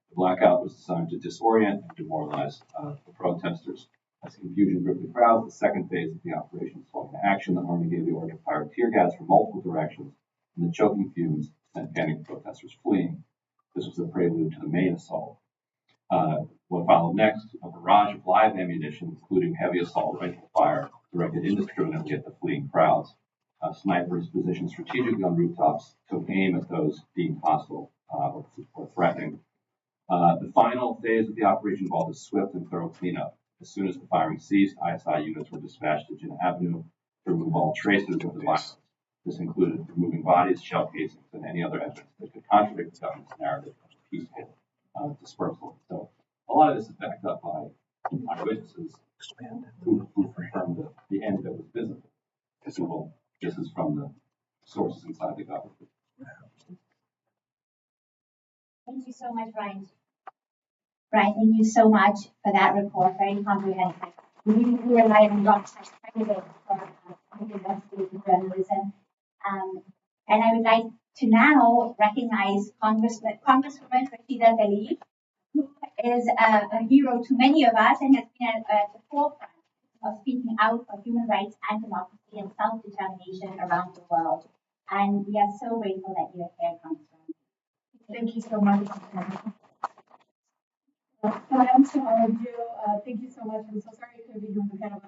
[SPEAKER 8] The blackout was designed to disorient and demoralize the protesters. As confusion gripped the crowd, the second phase of the operation swung into action. The army gave the order to fire tear gas from multiple directions, and the choking fumes sent panicked protesters fleeing. This was the prelude to the main assault. What followed next, a barrage of live ammunition, including heavy assault rifle fire, directed indiscriminately at the fleeing crowds. Snipers positioned strategically on rooftops took aim at those deemed hostile or threatening. The final phase of the operation involved a swift and thorough cleanup. As soon as the firing ceased, ISI units were dispatched to Jinnah Avenue to remove all traces of the violence. This included removing bodies, shell casings, and any other evidence that could contradict the government's narrative of peaceful dispersal. So a lot of this is backed up by eyewitnesses who confirmed the end that was visible. This is from the sources inside the government.
[SPEAKER 2] Thank you so much, Ryan. Ryan, thank you so much for that report. Very comprehensive. We really rely on Rock's credibility for investigative journalism. And I would like to now recognize Congresswoman Rashida Tlaib, who is a hero to many of us and has been at the forefront of speaking out for human rights and democracy and self-determination around the world. And we are so grateful that you're here, Congresswoman.
[SPEAKER 3] Thank you so much. I'm so honored to. Thank you so much. I'm so sorry you couldn't be here on the panel,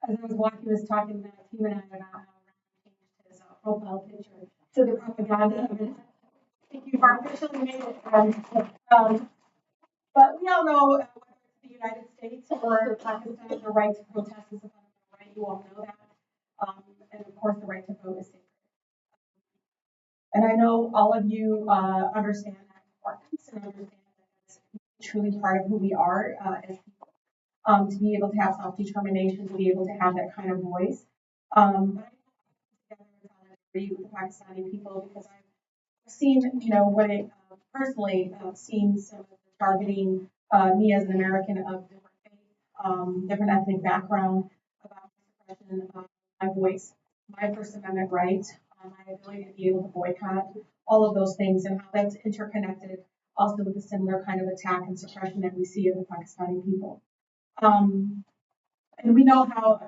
[SPEAKER 3] but as I was walking, I was talking to Team and I about how Ryan changed his profile picture to the propaganda. Thank you for officially made it. But we all know whether it's the United States or Pakistan, the right to protest is a fundamental right. You all know that. And of course, the right to vote is sacred. And I know all of you understand that importance and understand that it's truly part of who we are as people. To be able to have self-determination, to be able to have that kind of voice. But I agree with the Pakistani people because I've seen, what it personally seen some of the targeting me as an American of different faith, different ethnic background, about suppression of my voice, my First Amendment right, my ability to be able to boycott, all of those things, and how that's interconnected also with the similar kind of attack and suppression that we see of the Pakistani people. And we know how,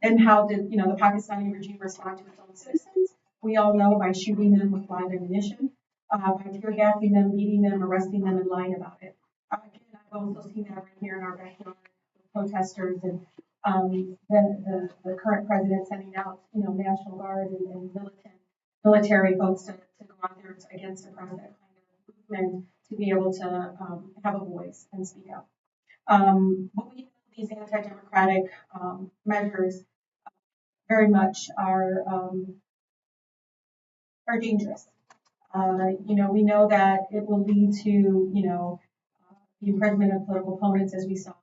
[SPEAKER 3] and how did, the Pakistani regime respond to its own citizens? We all know by shooting them with live ammunition, by tear gassing them, beating them, arresting them, and lying about it. Again, I've also seen that right here in our backyard with protesters and the current president sending out, National Guard and military folks to go out there against suppress that kind of movement to be able to have a voice and speak up. But we know these anti-democratic measures very much are dangerous. We know that it will lead to, the imprisonment of political opponents, as we saw,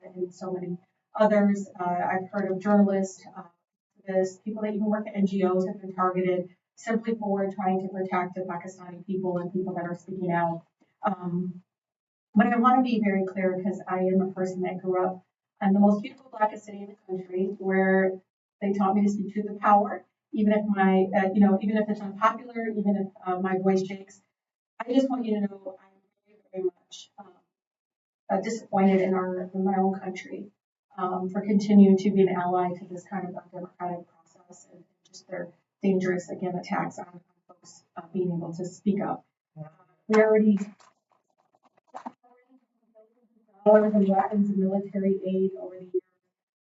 [SPEAKER 3] and so many others. I've heard of journalists, people that even work at NGOs have been targeted simply for trying to protect the Pakistani people and people that are speaking out. But I want to be very clear because I am a person that grew up in the most beautiful, blackest city in the country, where they taught me to speak truth to power, even if even if it's unpopular, even if my voice shakes. I just want you to know I'm very, very much disappointed in my own country for continuing to be an ally to this kind of undemocratic process and just their dangerous, again, attacks on folks being able to speak up. We already dollars in weapons and military aid over the years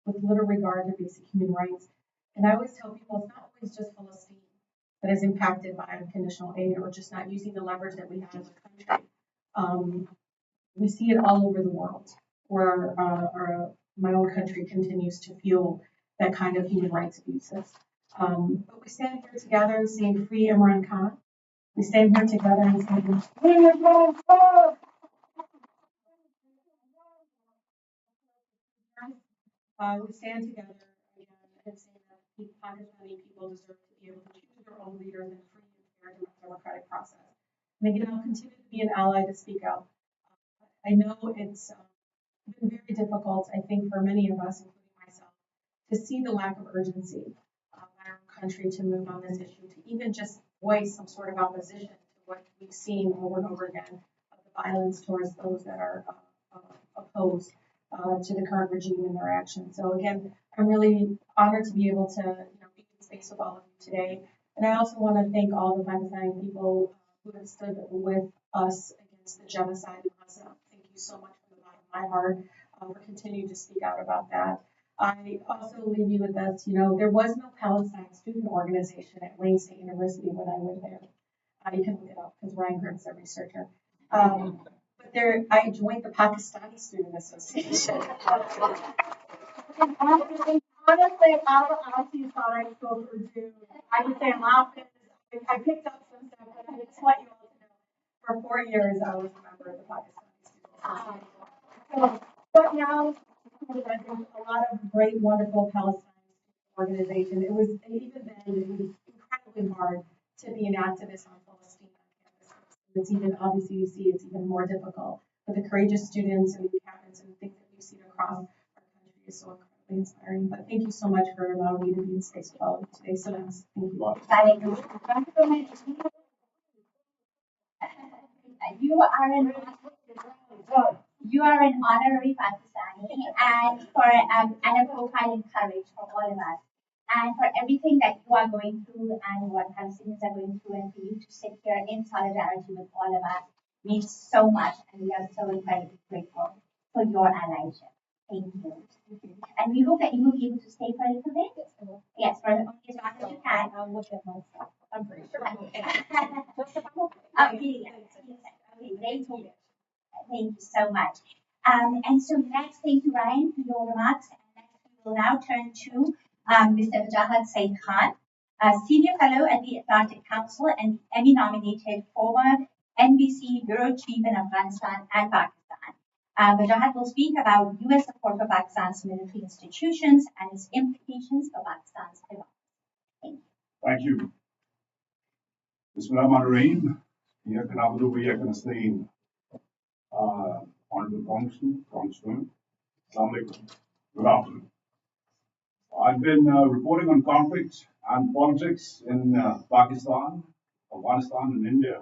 [SPEAKER 3] with little regard to basic human rights. And I always tell people it's not always just Palestine that is impacted by unconditional aid or just not using the leverage that we have as a country. We see it all over the world where my own country continues to fuel that kind of human rights abuses. But we stand here together saying free Imran Khan. We stand here together and saying free Imran Khan. We stand together again and say that the Pakistani people deserve to be able to choose their own leaders in a free and fair democratic process. And again, I'll continue to be an ally to speak up. I know it's been very difficult, I think, for many of us, including myself, to see the lack of urgency by our country to move on this issue, to even just voice some sort of opposition to what we've seen over and over again of the violence towards those that are opposed to the current regime and their actions. So again, I'm really honored to be able to be in space with all of you today. And I also want to thank all the Pakistani people who have stood with us against the genocide in Gaza. Thank you so much from the bottom of my heart for continuing to speak out about that. I also leave you with this, there was no Palestine student organization at Wayne State University when I went there. You can look it up because Ryan Grimm's a researcher. I joined the Pakistani Student Association. Honestly, all the Aussies thought I spoke Urdu. I would say I'm laughing. I picked up some stuff, but I just want you all to know, for 4 years I was a member of the Pakistani Student Association. But now, there's a lot of great, wonderful Palestine organization. Even then, it was incredibly hard to be an activist on Palestine on campus. It's even, obviously, you see it's even more difficult. But the courageous students and captains and things that we've seen across our country is so incredibly inspiring. But thank you so much for allowing me to be in space with all of you today. So nice. Thank you.
[SPEAKER 2] You are an honorary Pakistani, and for a profile in courage for all of us, and for everything that you are going through and what Palestinians are going through, and for you to sit here in solidarity with all of us means so much, and we are so incredibly grateful for your allyship. Thank you. And we hope that you will be able to stay for a little bit. Yes, for only as long as you can.
[SPEAKER 3] I'll look at my stuff. I'm pretty sure.
[SPEAKER 2] Thank you. Thank you so much. And so next, thank you, Ryan, for your remarks. And next, we will now turn to Mr. Jahad Said Khan, a senior fellow at the Atlantic Council and Emmy-nominated former NBC bureau chief in Afghanistan and Pakistan. Wajahat will speak about U.S. support for Pakistan's military institutions and its implications for Pakistan's democracy. Thank you.
[SPEAKER 10] Thank you. Bismillahirrahmanirrahim. Honorable Congressman, Assalamu alaikum. Good afternoon. I've been reporting on conflicts and politics in Pakistan, Afghanistan, and India,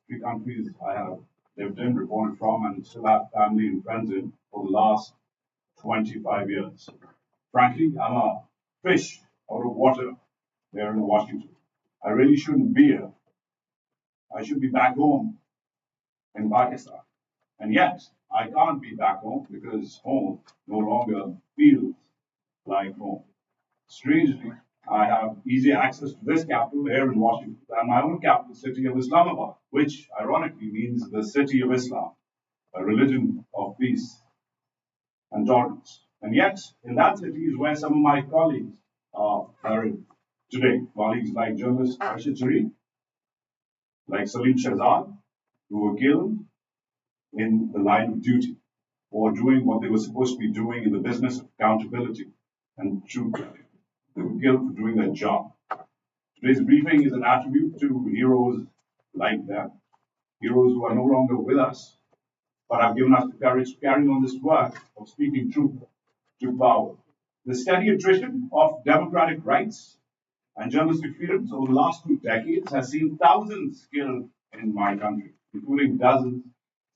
[SPEAKER 10] three countries I have lived in, reported from, and still have family and friends in for the last 25 years. Frankly, I'm a fish out of water there in Washington. I really shouldn't be here. I should be back home in Pakistan. And yet, I can't be back home because home no longer feels like home. Strangely, I have easy access to this capital here in Washington and my own capital city of Islamabad, which ironically means the city of Islam, a religion of peace and tolerance. And yet, in that city is where some of my colleagues are buried today. Colleagues like journalist Rashid Sharif, like Salim Shahzad, who were killed in the line of duty for doing what they were supposed to be doing in the business of accountability and truth. They were killed for doing their job. Today's briefing is an attribute to heroes like them, heroes who are no longer with us, but have given us the courage to carry on this work of speaking truth to power. The steady attrition of democratic rights and journalistic freedoms over the last 2 decades has seen thousands killed in my country, including dozens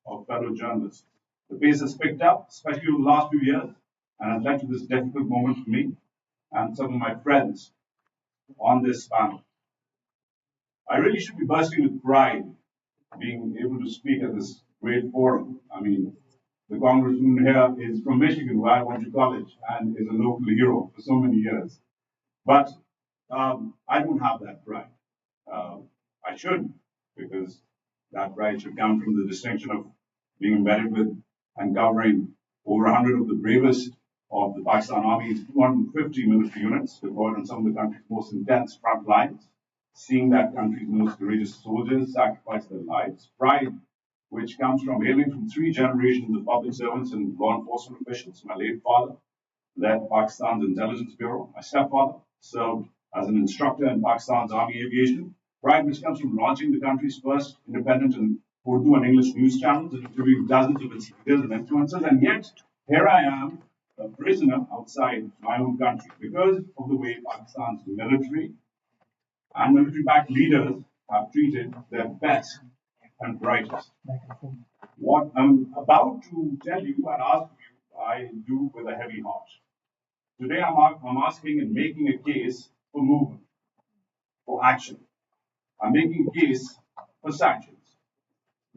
[SPEAKER 10] of fellow journalists. The pace has picked up, especially over the last few years, and has led to this difficult moment for me and some of my friends on this panel. I really should be bursting with pride being able to speak at this great forum. I mean, the congressman here is from Michigan, where I went to college, and is a local hero for so many years. But I don't have that pride. I should, because that pride should come from the distinction of being embedded with and covering over 100 of the bravest of the Pakistan Army's 250 military units deployed on some of the country's most intense front lines, seeing that country's most courageous soldiers sacrifice their lives. Pride, which comes from hailing from 3 generations of public servants and law enforcement officials. My late father led Pakistan's intelligence bureau. My stepfather served as an instructor in Pakistan's Army aviation. Pride, which comes from launching the country's first independent and Urdu and English news channels and interviewing dozens of its leaders and influencers. And yet, here I am, a prisoner outside my own country because of the way Pakistan's military and military-backed leaders have treated their best and brightest. What I'm about to tell you and ask you, I do with a heavy heart. Today, I'm asking and making a case for movement, for action. I'm making a case for sanctions.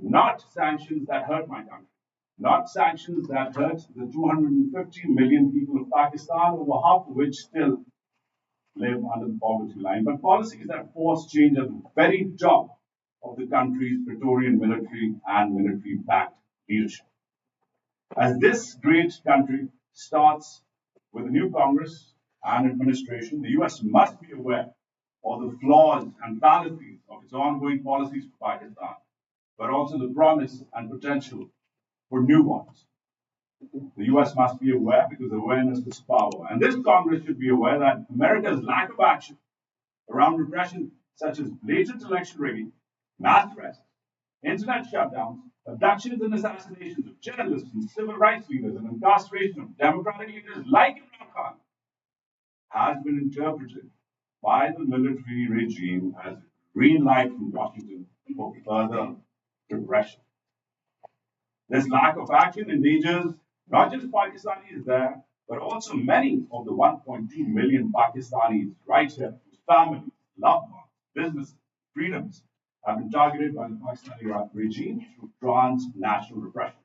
[SPEAKER 10] Not sanctions that hurt my country. Not sanctions that hurt the 250 million people of Pakistan, over half of which still live under the poverty line, but policies that force change at the very top of the country's Praetorian military and military-backed leadership. As this great country starts with a new Congress and administration, the US must be aware of the flaws and fallacies of its ongoing policies for Pakistan, but also the promise and potential for new ones. The US must be aware because awareness is power. And this Congress should be aware that America's lack of action around repression, such as blatant election rigging, mass arrests, internet shutdowns, abductions and assassinations of journalists and civil rights leaders, and incarceration of democratic leaders like Imran Khan, has been interpreted by the military regime as a green light from Washington for further repression. This lack of action endangers not just Pakistanis there, but also many of the 1.2 million Pakistanis right here, whose families, loved ones, businesses, freedoms have been targeted by the Pakistani regime through transnational repression.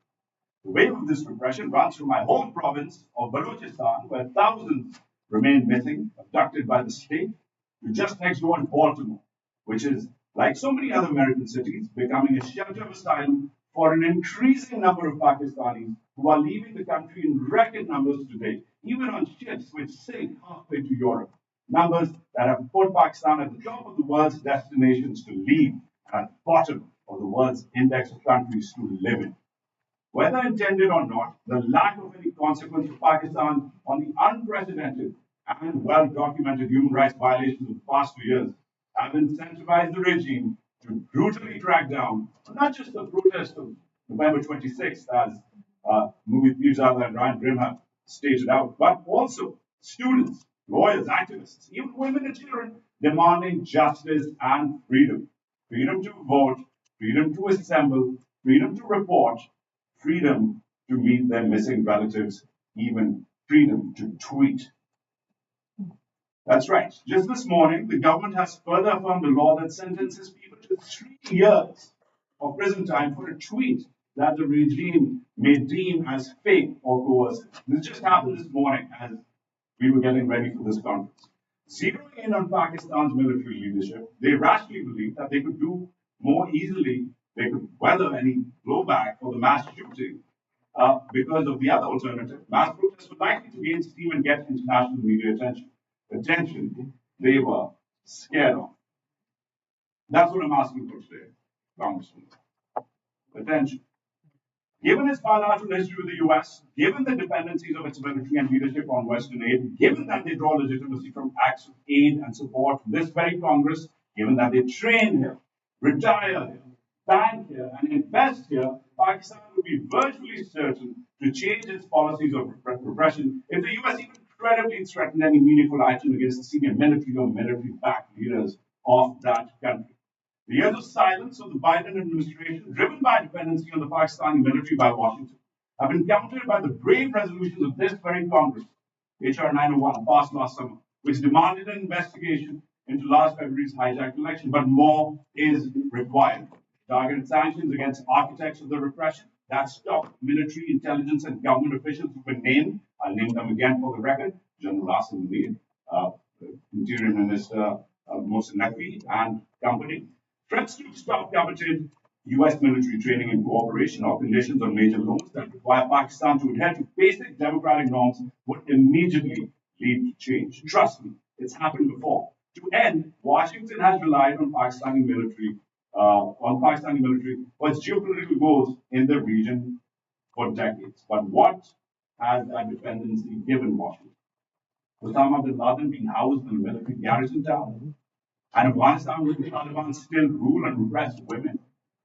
[SPEAKER 10] The wave of this repression runs through my home province of Balochistan, where thousands remain missing, abducted by the state, to just next door in Baltimore, which is, like so many other American cities, becoming a shelter of asylum for an increasing number of Pakistanis who are leaving the country in record numbers today, even on ships which sail halfway to Europe. numbers that have put Pakistan at the top of the world's destinations to live and at the bottom of the world's index of countries to live in. Whether intended or not, the lack of any consequence for Pakistan on the unprecedented and well-documented human rights violations of the past 2 years have incentivized the regime to brutally track down not just the protest of November 26th, as Movie Pirzada and Ryan Grimm have stated out, but also students, lawyers, activists, even women and children demanding justice and freedom. Freedom to vote, freedom to assemble, freedom to report, freedom to meet their missing relatives, even freedom to tweet. That's right. Just this morning, the government has further affirmed a law that sentences people to 3 years of prison time for a tweet that the regime may deem as fake or coercive. This just happened this morning as we were getting ready for this conference. Zeroing in on Pakistan's military leadership, they rashly believed that they could do more easily, they could weather any blowback for the mass shooting because of the other alternative. Mass protests were likely to gain steam and get international media attention. Attention they were scared of. That's what I'm asking for today, Congressman. Attention. Given its bilateral history with the US, given the dependencies of its military and leadership on Western aid, given that they draw legitimacy from acts of aid and support from this very Congress, given that they train here, retire here, bank here, and invest here, Pakistan would be virtually certain to change its policies of repression if the US even credibly threatened any meaningful action against the senior military or military-backed leaders of that country. The years of silence of the Biden administration, driven by dependency on the Pakistani military by Washington, have been countered by the brave resolutions of this very Congress, H.R. 901, passed last summer, which demanded an investigation into last February's hijacked election. But more is required. Targeted sanctions against architects of the repression, that's top military, intelligence, and government officials who've been named. I'll name them again for the record. General Asim Munir, Interior Minister Mohsen Naqvi and company. Threats to stop coveted U.S. military training and cooperation or conditions on major loans that require Pakistan to adhere to basic democratic norms would immediately lead to change. Trust me, it's happened before. To end, Washington has relied on Pakistani military for its geopolitical goals in the region for decades. But what has that dependency given Washington? Osama bin Laden being housed in a military garrison town, and Afghanistan where the Taliban still rule and repress women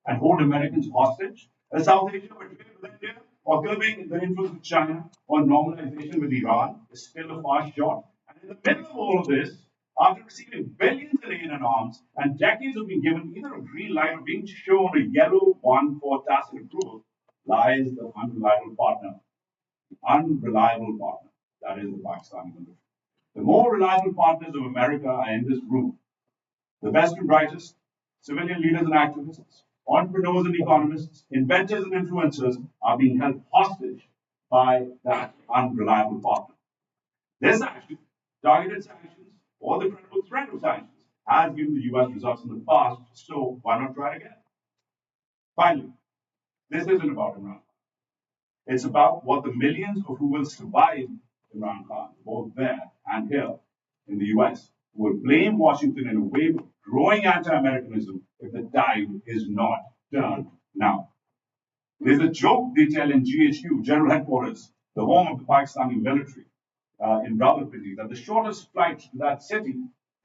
[SPEAKER 10] and hold Americans hostage, a South Asia where trade with India or curbing the influence of China or normalization with Iran is still a far shot. And in the middle of all of this, after receiving billions in aid and arms and decades of being given either a green light or being shown a yellow one for tacit approval, lies the unreliable partner. The unreliable partner, that is the Pakistani military. The more reliable partners of America are in this room. The best and brightest, civilian leaders and activists, entrepreneurs and economists, inventors and influencers are being held hostage by that unreliable partner. This action, targeted sanctions, or the credible threat of sanctions, has given the US results in the past, so why not try it again? Finally, this isn't about Imran. It's about what the millions of who will survive Imran Khan, both there and here in the US, will blame Washington in a wave of growing anti-Americanism if the tide is not turned now. There's a joke they tell in GHQ, General Headquarters, the home of the Pakistani military in Rawalpindi, that the shortest flight to that city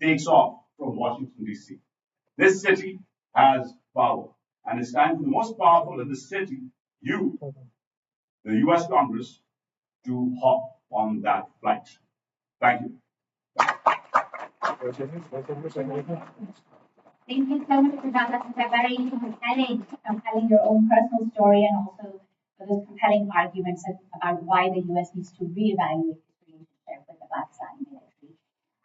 [SPEAKER 10] takes off from Washington, D.C. This city has power, and it's time for the most powerful in the city, you, the U.S. Congress, to hop on that flight. Thank you.
[SPEAKER 2] Thank you so much for that. That's a very compelling your own personal story and also for those compelling arguments about why the U.S. needs to reevaluate its relationship with the Pakistani military.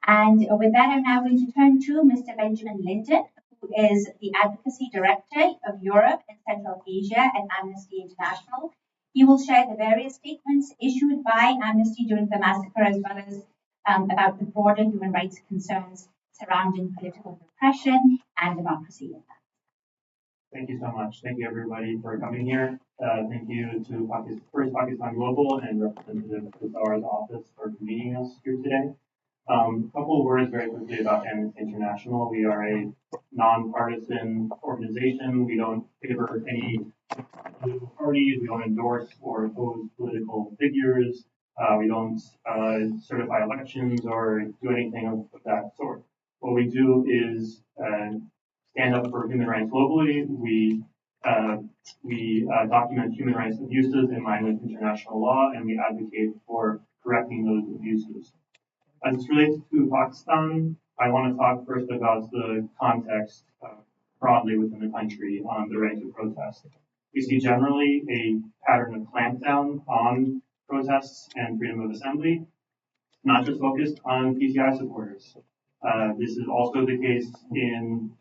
[SPEAKER 2] And with that, I'm now going to turn to Mr. Benjamin Linden, who is the Advocacy Director of Europe and Central Asia at Amnesty International. He will share the various statements issued by Amnesty during the massacre, as well as about the broader human rights concerns surrounding political repression and democracy in that.
[SPEAKER 11] Thank you so much. Thank you, everybody, for coming here. Thank you to First Pakistan Global and Representative Kassar's office for convening us here today. Couple of words very quickly about Amnesty International. We are a nonpartisan organization. We don't favor any political parties. We don't endorse or oppose political figures. We don't certify elections or do anything of that sort. What we do is stand up for human rights globally. We document human rights abuses in line with international law, and we advocate for correcting those abuses. As it relates to Pakistan, I want to talk first about the context broadly within the country on the right to protest. We see generally a pattern of clampdown on protests and freedom of assembly, not just focused on PTI supporters. This is also the case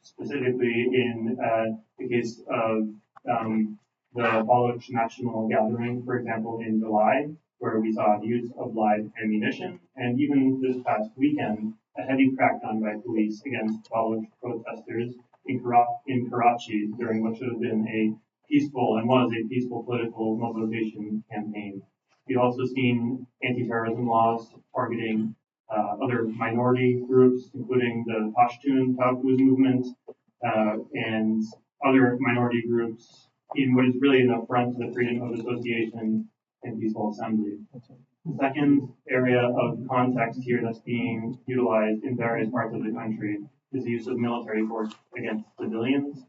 [SPEAKER 11] specifically in the case of the Baloch National Gathering, for example, in July, where we saw use of live ammunition, and even this past weekend, a heavy crackdown by police against Baloch protesters in Karachi during what should have been a peaceful and was a peaceful political mobilization campaign. We've also seen anti-terrorism laws targeting other minority groups, including the Pashtun Taghuz movement and other minority groups, in what is really an affront to the freedom of association and peaceful assembly. The second area of context here that's being utilized in various parts of the country is the use of military force against civilians.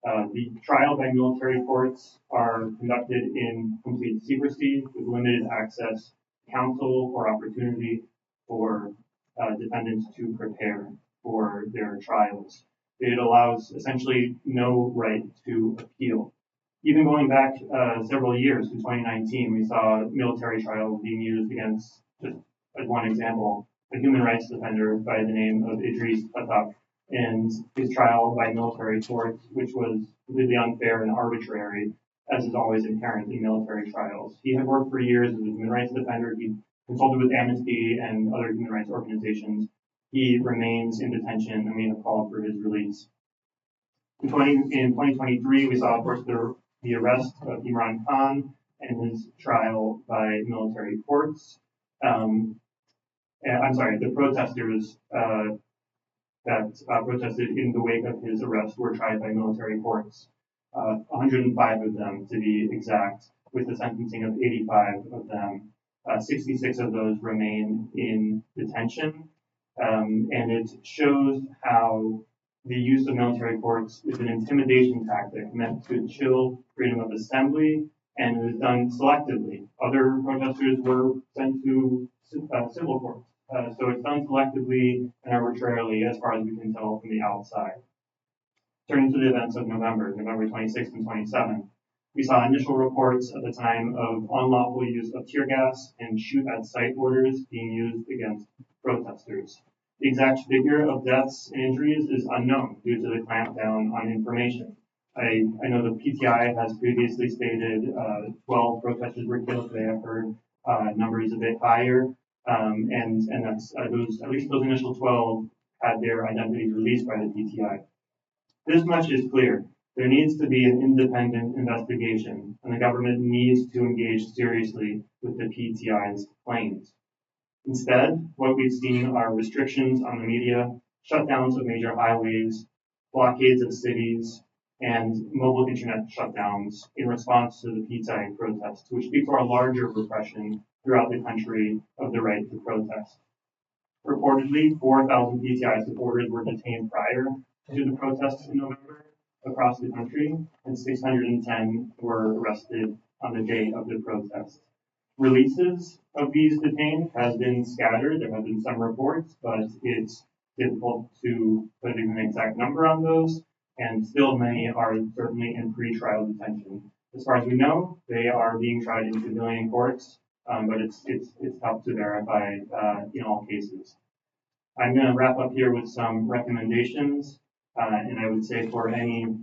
[SPEAKER 11] The trial by military courts are conducted in complete secrecy with limited access to counsel or opportunity for defendants to prepare for their trials. It allows essentially no right to appeal. Even going back several years to 2019, we saw military trials being used against, just as one example, a human rights defender by the name of Idris Atak, and his trial by military courts, which was completely unfair and arbitrary, as is always inherent in military trials. He had worked for years as a human rights defender. He consulted with Amnesty and other human rights organizations. He remains in detention, and we have called for his release. In 2023, we saw, of course, the arrest of Imran Khan and his trial by military courts. The protesters that protested in the wake of his arrest were tried by military courts. 105 of them, to be exact, with the sentencing of 85 of them. 66 of those remain in detention. And it shows how the use of military courts is an intimidation tactic meant to chill freedom of assembly, and it is done selectively. Other protesters were sent to civil courts. So it's done selectively and arbitrarily as far as we can tell from the outside. Turning to the events of November 26th and 27th, we saw initial reports at the time of unlawful use of tear gas and shoot at sight orders being used against protesters. The exact figure of deaths and injuries is unknown due to the clampdown on information. I know the PTI has previously stated 12 protesters were killed. Today I've heard numbers a bit higher, and that's at least those initial 12 had their identities released by the PTI. This much is clear. There needs to be an independent investigation, and the government needs to engage seriously with the PTI's claims. Instead, what we've seen are restrictions on the media, shutdowns of major highways, blockades of cities, and mobile internet shutdowns in response to the PTI protests, which speak for a larger repression throughout the country of the right to protest. Reportedly, 4,000 PTI supporters were detained prior to the protests in November across the country, and 610 were arrested on the day of the protest. Releases of these detained has been scattered. There have been some reports, but it's difficult to put an exact number on those, and still many are certainly in pre-trial detention. As far as we know, they are being tried in civilian courts, but it's tough to verify in all cases. I'm going to wrap up here with some recommendations, and I would say for any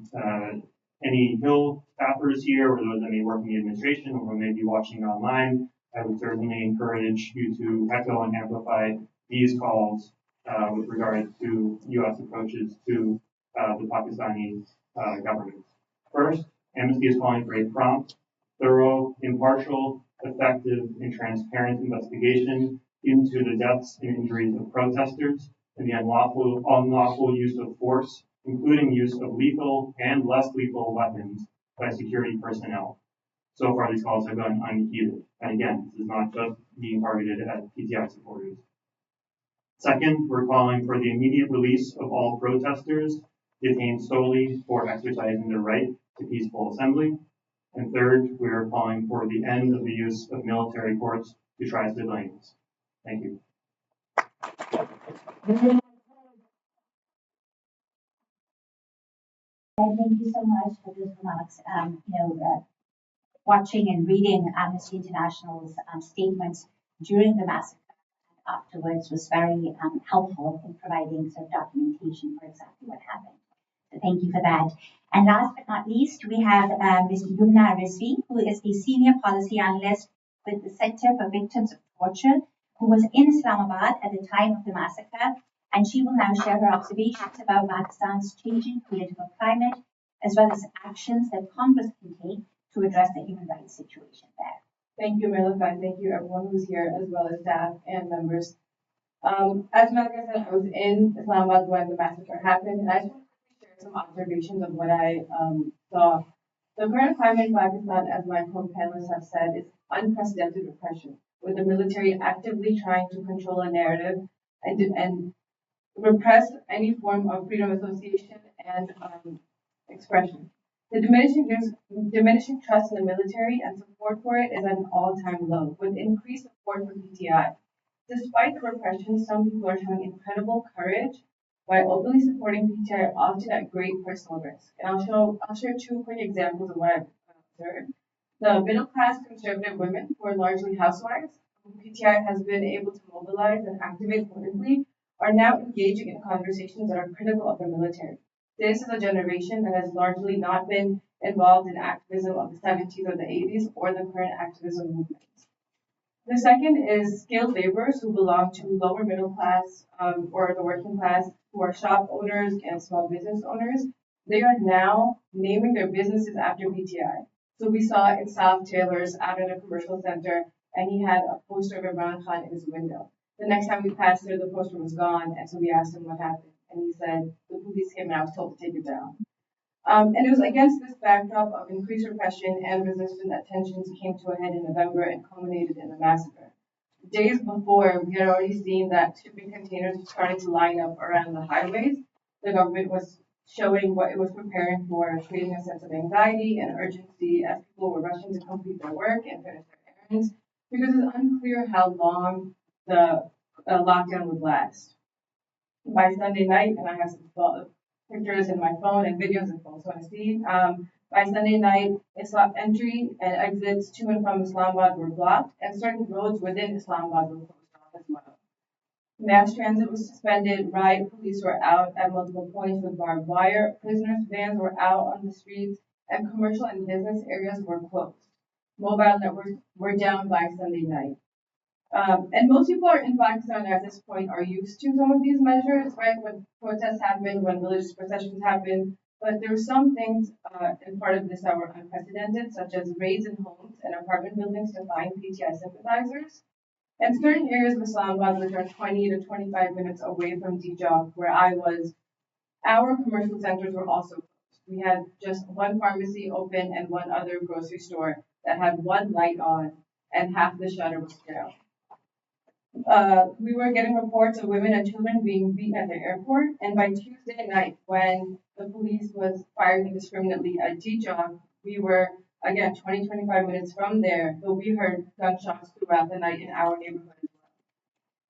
[SPEAKER 11] Hill staffers here, or those that may work in the administration or may be watching online, I would certainly encourage you to echo and amplify these calls with regard to U.S. approaches to the Pakistani government. First, Amnesty is calling for a prompt, thorough, impartial, effective, and transparent investigation into the deaths and injuries of protesters and the unlawful use of force, including use of lethal and less lethal weapons by security personnel. So far, these calls have gone unheeded. And again, this is not just being targeted at PTI supporters. Second, we're calling for the immediate release of all protesters detained solely for exercising their right to peaceful assembly. And third, we are calling for the end of the use of military courts to try civilians. Thank you.
[SPEAKER 2] Thank you so much for those remarks. Watching and reading Amnesty International's statements during the massacre and afterwards was very helpful in providing sort of documentation for exactly what happened. So thank you for that. And last but not least, we have Mr. Yumna Rizvi, who is a senior policy analyst with the Center for Victims of Torture, who was in Islamabad at the time of the massacre, and she will now share her observations about Pakistan's changing political climate, as well as actions that Congress can take to address the human rights situation there.
[SPEAKER 12] Thank you, Malika. Thank you, everyone who's here, as well as staff and members. As Malika said, I was in Islamabad when the massacre happened, and I just want to share some observations of what I saw. The current climate in Pakistan, as my co-panelists have said, is unprecedented repression, with the military actively trying to control a narrative and repress any form of freedom of association and expression. The diminishing trust in the military and support for it is at an all-time low, with increased support for PTI. Despite the repression, some people are showing incredible courage by openly supporting PTI, often at great personal risk. And I'll share two quick examples of what I've observed. The middle-class conservative women, who are largely housewives, whom PTI has been able to mobilize and activate politically, are now engaging in conversations that are critical of the military. This is a generation that has largely not been involved in activism of the 70s or the 80s or the current activism movements. The second is skilled laborers who belong to lower middle class or the working class, who are shop owners and small business owners. They are now naming their businesses after PTI. So we saw Insaf Taylor's out at a commercial center, and he had a poster of Imran Khan in his window. The next time we passed there, the poster was gone, and so we asked him what happened. And he said, the police came and I was told to take it down. And it was against this backdrop of increased repression and resistance that tensions came to a head in November and culminated in the massacre. Days before, we had already seen that shipping containers were starting to line up around the highways. The government was showing what it was preparing for, creating a sense of anxiety and urgency as people were rushing to complete their work and finish their errands, because it's unclear how long the lockdown would last. By Sunday night, and I have some pictures in my phone and videos if folks want to see, by Sunday night, entry and exits to and from Islamabad were blocked, and certain roads within Islamabad were closed off as well. Mass transit was suspended, riot police were out at multiple points with barbed wire, prisoners' vans were out on the streets, and commercial and business areas were closed. Mobile networks were down by Sunday night. And most people are in Pakistan at this point are used to some of these measures, right? When protests happen, when religious processions happen, but there were some things in part of this that were unprecedented, such as raids in homes and apartment buildings to find PTI sympathizers. And certain areas of Islamabad, which are 20 to 25 minutes away from Dijak, where I was, our commercial centers were also closed. We had just one pharmacy open and one other grocery store that had one light on, and half the shutter was down. We were getting reports of women and children being beaten at the airport, and by Tuesday night, when the police was firing indiscriminately at Dijak, we were, again, 25 minutes from there, but we heard gunshots throughout the night in our neighborhood as well.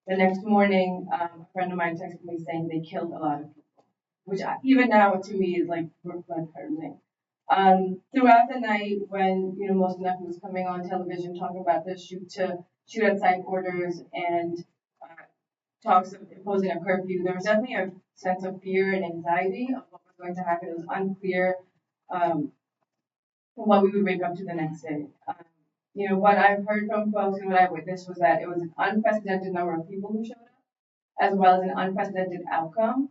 [SPEAKER 12] The next morning, a friend of mine texted me saying they killed a lot of people, which even now to me is like blood-curdling. Throughout the night, when most of was coming on television talking about the shoot outside orders and talks of imposing a curfew, there was definitely a sense of fear and anxiety of what was going to happen. It was unclear what we would wake up to the next day. What I've heard from folks and what I witnessed was that it was an unprecedented number of people who showed up, as well as an unprecedented outcome.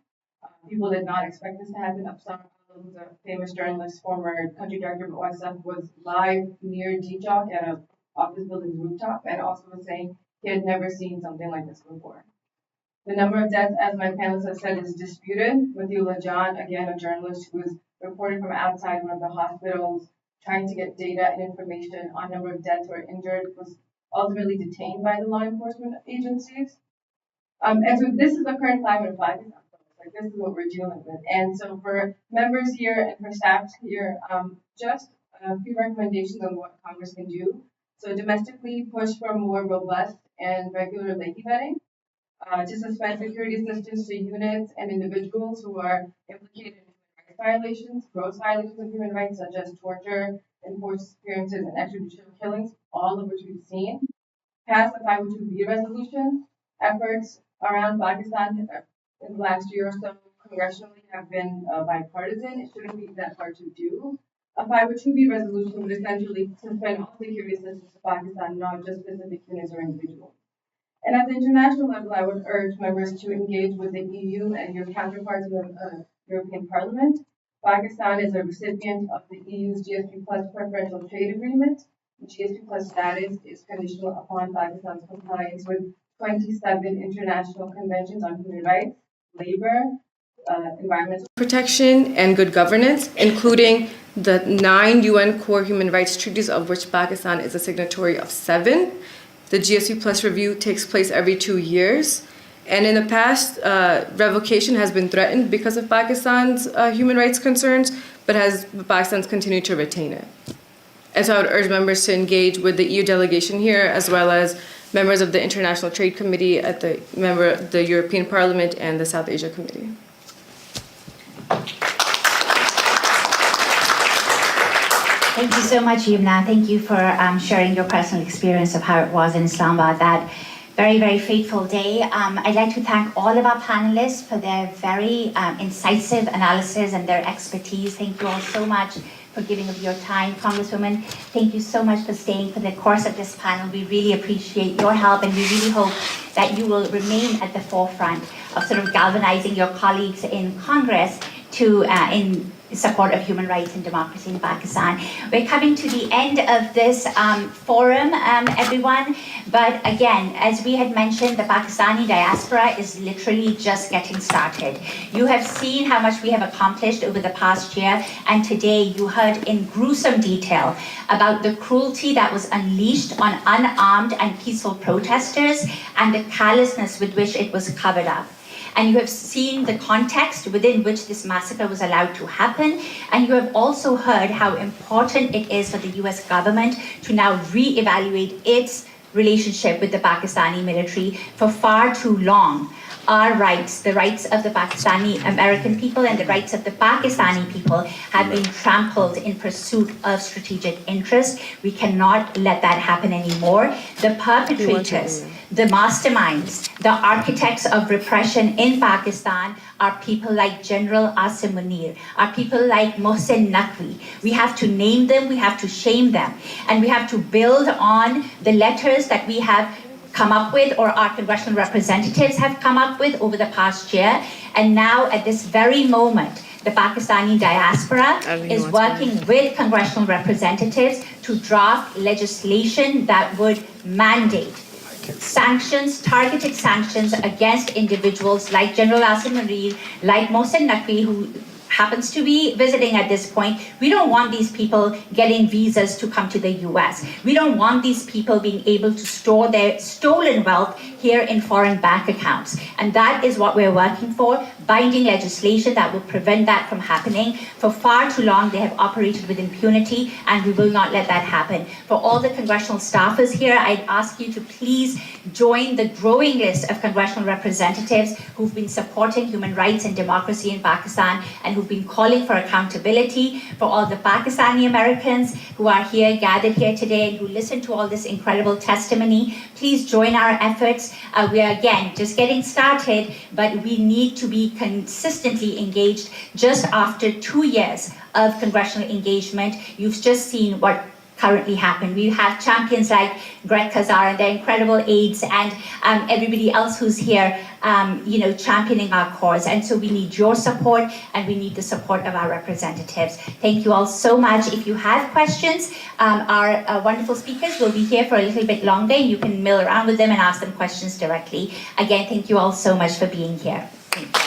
[SPEAKER 12] People did not expect this to happen. Afsan, who's a famous journalist, former country director of OSF, was live near Dijak at an office building's rooftop, and also was saying He had never seen something like this before. The number of deaths, as my panelists have said, is disputed. Mathiula John, again, a journalist who was reporting from outside one of the hospitals, trying to get data and information on number of deaths or injured, was ultimately detained by the law enforcement agencies. And so this is the current climate of Pakistan. Like, this is what we're dealing with. And so for members here and for staff here, just a few recommendations on what Congress can do. So domestically push for more robust and regular leahy vetting, to suspend security assistance to units and individuals who are implicated in human rights violations, gross violations of human rights such as torture, enforced disappearances, and extrajudicial killings, all of which we've seen. Pass the 502B resolution. Efforts around Pakistan in the last year or so congressionally have been bipartisan. It shouldn't be that hard to do. A 502B resolution would essentially suspend all security assistance to Pakistan, not just specific units or individuals. And at the international level, I would urge members to engage with the EU and your counterparts in the European Parliament. Pakistan is a recipient of the EU's GSP Plus preferential trade agreement. The GSP Plus status is conditional upon Pakistan's compliance with 27 international conventions on human rights, labor, environmental protection, and good governance, including the 9 UN core human rights treaties, of which Pakistan is a signatory of 7. The GSP Plus review takes place every 2 years. And in the past, revocation has been threatened because of Pakistan's human rights concerns, but Pakistan's continued to retain it. And so I would urge members to engage with the EU delegation here, as well as members of the International Trade Committee at the European Parliament and the South Asia Committee.
[SPEAKER 2] Thank you so much, Yumna. Thank you for sharing your personal experience of how it was in Islamabad that very, very fateful day. I'd like to thank all of our panelists for their very incisive analysis and their expertise. Thank you all so much for giving of your time. Congresswoman, thank you so much for staying for the course of this panel. We really appreciate your help, and we really hope that you will remain at the forefront of sort of galvanizing your colleagues in Congress to in support of human rights and democracy in Pakistan. We're coming to the end of this forum, everyone. But again, as we had mentioned, the Pakistani diaspora is literally just getting started. You have seen how much we have accomplished over the past year, and today you heard in gruesome detail about the cruelty that was unleashed on unarmed and peaceful protesters and the callousness with which it was covered up. And you have seen the context within which this massacre was allowed to happen. And you have also heard how important it is for the US government to now reevaluate its relationship with the Pakistani military. For far too long, our rights, the rights of the Pakistani American people and the rights of the Pakistani people have been trampled in pursuit of strategic interest. We cannot let that happen anymore. The perpetrators, the masterminds, the architects of repression in Pakistan are people like General Asim Munir, are people like Mohsen Naqvi. We have to name them, we have to shame them, and we have to build on the letters that we have come up with, or our congressional representatives have come up with over the past year. And now at this very moment, the Pakistani diaspora is working with congressional representatives to draft legislation that would mandate sanctions, targeted sanctions against individuals like General Asim Munir, like Mohsen Naqvi, who happens to be visiting at this point. We don't want these people getting visas to come to the US. We don't want these people being able to store their stolen wealth here in foreign bank accounts. And that is what we're working for, binding legislation that will prevent that from happening. For far too long, they have operated with impunity, and we will not let that happen. For all the congressional staffers here, I'd ask you to please join the growing list of congressional representatives who've been supporting human rights and democracy in Pakistan and who've been calling for accountability. For all the Pakistani Americans who are here, gathered here today, and who listen to all this incredible testimony, please join our efforts. We are, again, just getting started, but we need to be consistently engaged. Just after 2 years of congressional engagement, you've just seen what currently happen. We have champions like Greg Kazar and their incredible aides, and everybody else who's here, championing our cause. And so we need your support, and we need the support of our representatives. Thank you all so much. If you have questions, our wonderful speakers will be here for a little bit longer. You can mill around with them and ask them questions directly. Again, thank you all so much for being here. Thank you.